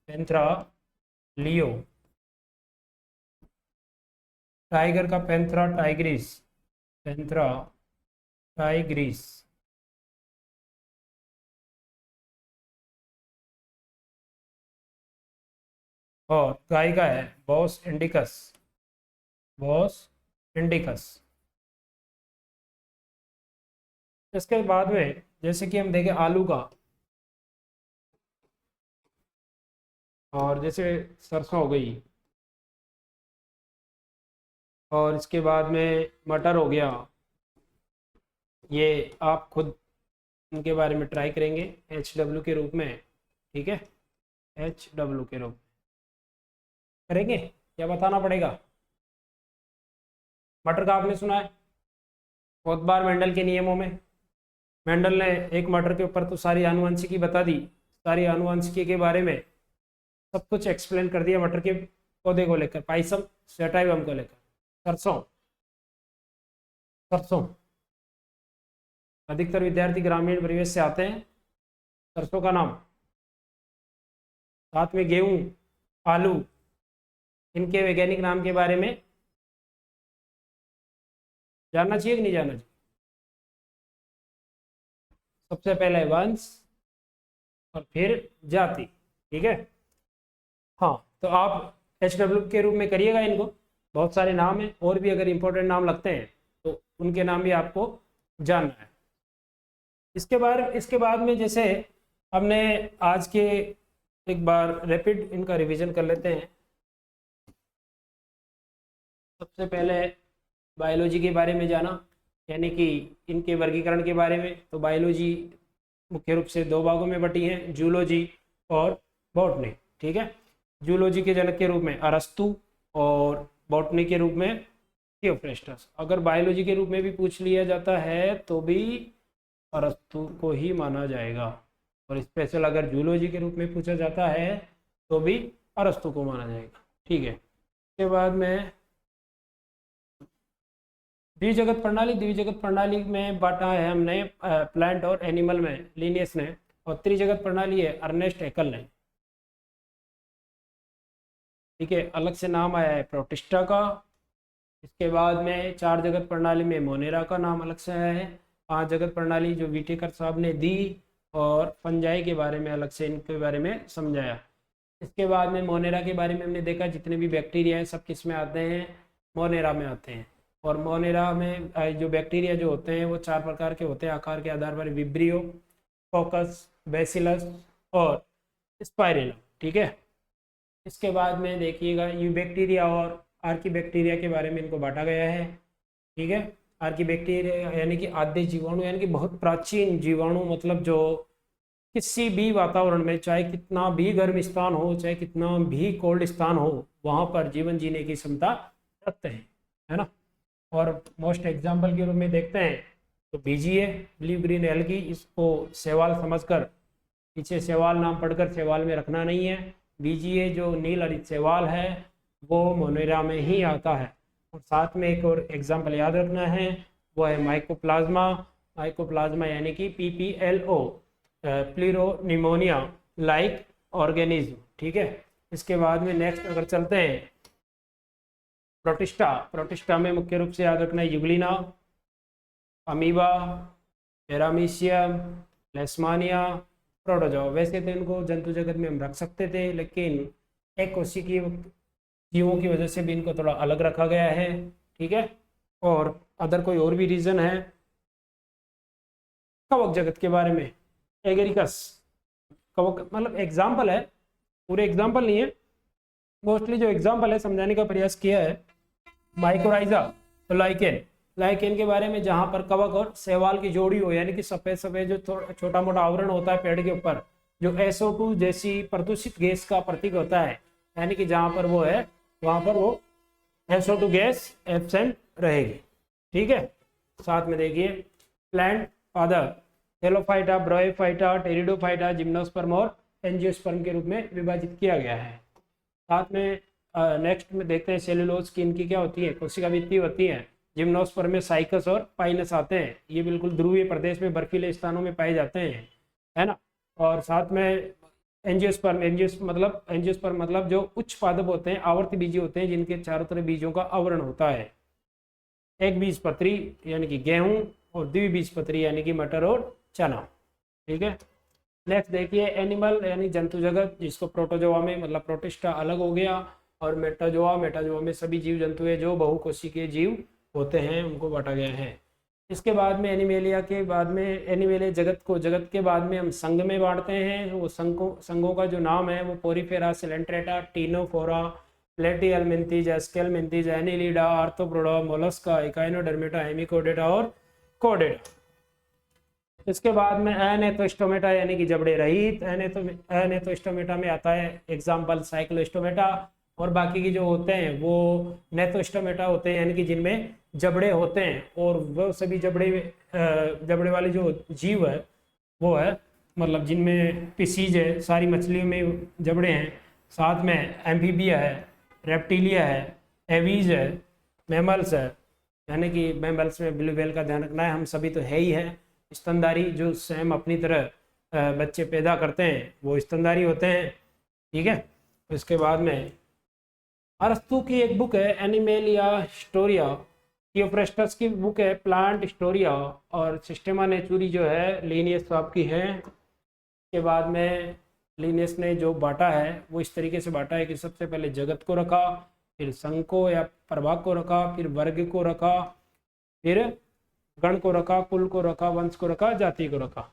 S1: पैंथरा लियो, टाइगर का पैंथरा टाइग्रिस, पैंथरा टाइग्रिस। और गाय का है बॉस इंडिकस, बॉस इंडिकस। इसके बाद में जैसे कि हम देखें आलू का, और जैसे सरसों हो गई, और इसके बाद में मटर हो गया, ये आप खुद इनके बारे में ट्राई करेंगे HW के रूप में। ठीक है, HW के रूप में करेंगे, क्या बताना पड़ेगा? मटर का आपने सुना है बहुत बार मेंडल के नियमों में। मेंडल ने एक मटर के ऊपर तो सारी आनुवंशिकी बता दी, सारी आनुवंशिकी के बारे में सब कुछ एक्सप्लेन कर दिया मटर के पौधे को लेकर, पाइसम सेटाइवम को लेकर। सरसों, सरसों अधिकतर विद्यार्थी ग्रामीण परिवेश से आते हैं, सरसों का नाम। साथ में गेहूं, आलू, इनके वैज्ञानिक नाम के बारे में जानना चाहिए कि नहीं जानना चाहिए? सबसे पहले वंश और फिर जाति। ठीक है, हाँ, तो आप HW के रूप में करिएगा इनको, बहुत सारे नाम हैं, और भी अगर इंपॉर्टेंट नाम लगते हैं तो उनके नाम भी आपको जानना है। इसके बाद में जैसे हमने आज के एक बार रैपिड इनका रिवीजन कर लेते हैं। सबसे पहले बायोलॉजी के बारे में जाना, यानी कि इनके वर्गीकरण के बारे में। तो बायोलॉजी मुख्य रूप से दो भागों में बटी है, जूलॉजी और बॉटनी। ठीक है, जूलॉजी के जनक के रूप में अरस्तु, और बॉटनी के रूप में थियोफ्रेस्टस। अगर बायोलॉजी के रूप में भी पूछ लिया जाता है तो भी अरस्तु को ही माना जाएगा, और स्पेशल अगर जूलॉजी के रूप में पूछा जाता है तो भी अरस्तु को माना जाएगा। ठीक है, इसके बाद में द्विजगत प्रणाली। द्विजगत प्रणाली में बांटा है हमने प्लांट और एनिमल में लिनियस ने, और त्रिजगत प्रणाली है अर्नेस्ट हैकल ने। ठीक है, अलग से नाम आया है प्रोटिस्टा का। इसके बाद में चार जगत प्रणाली में मोनेरा का नाम अलग से आया है। पांच जगत प्रणाली जो विटेकर साहब ने दी, और फंजाई के बारे में अलग से इनके बारे में समझाया। इसके बाद में मोनेरा के बारे में हमने देखा जितने भी बैक्टीरिया हैं सब किस में आते हैं? मोनेरा में आते हैं। और मोनेरा में जो बैक्टीरिया जो होते हैं वो चार प्रकार के होते हैं आकार के आधार पर, विब्रियो, फोकस, बेसिलस और स्पाइरेला। ठीक है, इसके बाद में देखिएगा यूबैक्टीरिया और आर्कीबैक्टीरिया के बारे में इनको बांटा गया है। ठीक है, आर्कीबैक्टीरिया यानी कि आद्य जीवाणु, यानी कि बहुत प्राचीन जीवाणु, मतलब जो किसी भी वातावरण में, चाहे कितना भी गर्म स्थान हो, चाहे कितना भी कोल्ड स्थान हो, वहाँ पर जीवन जीने की क्षमता रखते हैं, है ना। और मोस्ट एग्जाम्पल के रूप में देखते हैं तो BGA, ब्लू ग्रीन एल्गी, इसको शैवाल समझकर, पीछे शैवाल नाम पढ़कर शैवाल में रखना नहीं है। BGA जो नील हरित शैवाल है वो मोनेरा में ही आता है। और साथ में एक और एग्जाम्पल याद रखना है, वो है माइकोप्लाज्मा। माइकोप्लाज्मा यानी कि PPLO, प्लीरोनिमोनिया लाइक ऑर्गेनिज्म। ठीक है, इसके बाद में नेक्स्ट अगर चलते हैं प्रोटिस्टा। प्रोटिस्टा में मुख्य रूप से याद रखना है यूग्लिना, अमीबा, पैरामीशियम, लेशमानिया, प्रोटोजोआ। वैसे तो इनको जंतु जगत में हम रख सकते थे, लेकिन एक कोशिकीय जीवों की वजह से भी इनको थोड़ा अलग रखा गया है। ठीक है, और अदर कोई और भी रीज़न है? कवक जगत के बारे में, एगेरिकस कवक, मतलब एग्जाम्पल है, पूरे एग्जाम्पल नहीं है, मोस्टली जो एग्जाम्पल है समझाने का प्रयास किया है। माइकोराइजा, लाइकेन, लाइकेन के बारे में जहाँ पर कवक और शैवाल की जोड़ी हो, यानी कि सफेद सफेद जो छोटा मोटा आवरण होता है पेड़ के ऊपर, जो SO2 जैसी प्रदूषित गैस का प्रतीक होता है, यानी कि जहाँ पर वो है वहाँ पर वो SO2 गैस एब्सेंट रहेगी। ठीक है। साथ में देखिए प्लांट फादर हेलोफाइटा, ब्रायोफाइटा, टेरिडोफाइटा, जिम्नोस्पर्म और एंजियोस्पर्म के रूप में विभाजित किया गया है। साथ में नेक्स्ट में देखते हैं सेलुलोज की इनकी क्या होती है, कोशिका भित्ति होती है। जिम्नोस्पर्म में साइकस और पाइनस आते हैं, ये बिल्कुल ध्रुवीय प्रदेश में बर्फीले स्थानों में पाए जाते हैं, है ना। और साथ में एंजियोस्पर्म मतलब जो उच्च पादप होते हैं, आवर्त बीजी होते हैं, जिनके चारों तरफ बीजों का आवरण होता है। एक बीजपत्री यानी कि गेहूं और द्विबीजपत्री यानी कि मटर और चना। ठीक है। नेक्स्ट देखिए एनिमल यानी जंतु जगत, जिसको प्रोटोजोआ में मतलब प्रोटिस्टा अलग हो गया, और मेटाजोआ में सभी जीव जंतु है जो बहुकोशिकीय जीव होते हैं, उनको बांटा गया है। इसके बाद में एनिमेलिया के बाद में एनिमेलिया जगत के बाद में हम संघ में बांटते हैं। वो संघों का जो नाम है वो porifera, coelenterata, ctenophora, platyhelminthes, aschelminthes, annelida, arthropoda, mollusca, echinodermata, hemichordata और कोडेटा। इसके बाद में एनेथोस्टोमेटा यानी कि जबड़े रहित। एनेथोस्टोमेटा में आता है एग्जाम्पल साइक्लोस्टोमेटा, और बाकी की जो होते हैं वो नेथोस्टोमेटा होते हैं, यानी कि जिनमें जबड़े होते हैं, और वो सभी जबड़े वाले जो जीव है वो है मतलब जिनमें पिसीज है, सारी मछलियों में जबड़े हैं। साथ में एम्फीबिया है, रेप्टिलिया है, एवीज है, मैमल्स है, यानी कि मैमल्स में ब्लू व्हेल का ध्यान रखना है, हम सभी तो है ही है। स्तनधारी जो स्वयं अपनी तरह बच्चे पैदा करते हैं वो स्तनधारी होते हैं। ठीक है। इसके बाद में अरस्तु की एक बुक है एनिमेलिया हिस्टोरिया, थियोफ्रेस्टस की बुक है प्लांट हिस्टोरिया, और सिस्टेमा नेचुरी जो है लिनियस आपकी है। के बाद में लिनियस ने जो बांटा है वो इस तरीके से बांटा है कि सबसे पहले जगत को रखा, फिर संघ को या प्रभाग को रखा, फिर वर्ग को रखा, फिर गण को रखा, कुल को रखा, वंश को रखा, जाति को रखा।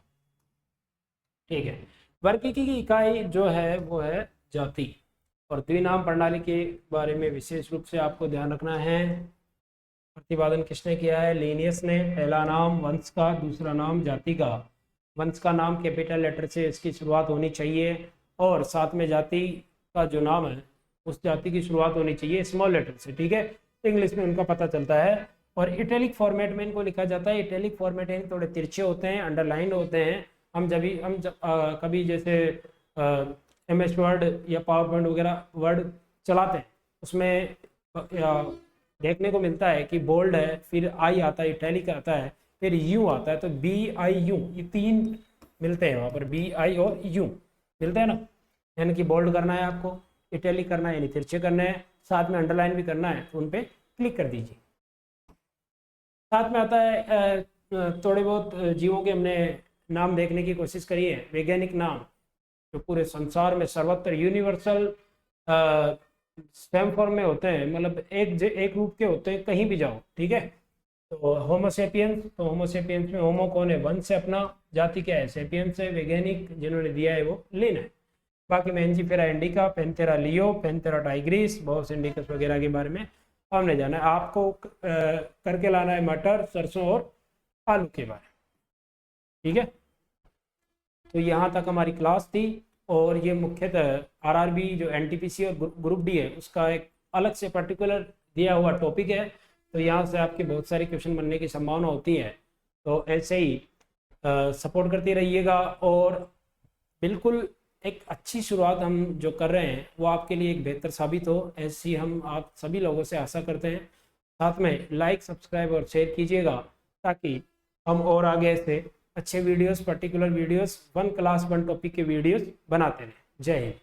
S1: ठीक है। वर्ग की इकाई जो है वो है जाति। और द्विनाम प्रणाली के बारे में विशेष रूप से आपको ध्यान रखना है। प्रतिपादन किसने किया है? लिनियस ने। पहला नाम वंश का, दूसरा नाम जाति का। वंश का नाम कैपिटल लेटर से इसकी शुरुआत होनी चाहिए, और साथ में जाति का जो नाम है उस जाति की शुरुआत होनी चाहिए स्मॉल लेटर से। ठीक है। इंग्लिश में उनका पता चलता है। और इटैलिक फॉर्मेट में इनको लिखा जाता है। इटैलिक फॉर्मेट यानी थोड़े तिरछे होते हैं, अंडरलाइन होते हैं। कभी जैसे MS वर्ड या पावर पॉइंट वगैरह वर्ड चलाते हैं, उसमें देखने को मिलता है कि बोल्ड है, फिर आई आता है, इटैलिक आता है, फिर यू आता है, तो BIU ये तीन मिलते हैं वहाँ पर, BI और U मिलते हैं ना। यानी कि बोल्ड करना है आपको, इटैलिक करना है यानी तिरछे करना है, साथ में अंडरलाइन भी करना है, तो उन पर क्लिक कर दीजिए। साथ में आता है थोड़े बहुत जीवों के हमने नाम देखने की कोशिश करी है, वैज्ञानिक नाम जो पूरे संसार में सर्वत्र यूनिवर्सल सेम फॉर्म में होते हैं, मतलब एक रूप के होते हैं, कहीं भी जाओ। ठीक है। तो होमोसेपियंस, तो होमोसेपियंस में होमो कौन है? वंश है अपना, जाति क्या है? सेपियंस है, वैज्ञानिक जिन्होंने दिया है वो लिन है। बाकी में mangifera indica, panthera leo, panthera tigris, bos indicus वगैरह के बारे में हमने जाना है। आपको करके लाना है मटर, सरसों और आलू के बारे में। ठीक है। तो यहाँ तक हमारी क्लास थी, और ये मुख्यतः RRB जो NTPC और ग्रुप D है उसका एक अलग से पर्टिकुलर दिया हुआ टॉपिक है। तो यहाँ से आपके बहुत सारे क्वेश्चन बनने की संभावना होती है। तो ऐसे ही सपोर्ट करते रहिएगा, और बिल्कुल एक अच्छी शुरुआत हम जो कर रहे हैं वो आपके लिए एक बेहतर साबित हो, ऐसी हम आप सभी लोगों से आशा करते हैं। साथ में लाइक, सब्सक्राइब और शेयर कीजिएगा, ताकि हम और आगे से अच्छे videos, particular videos, 1 class 1 topic के वीडियोस बनाते रहें। जय हिंद।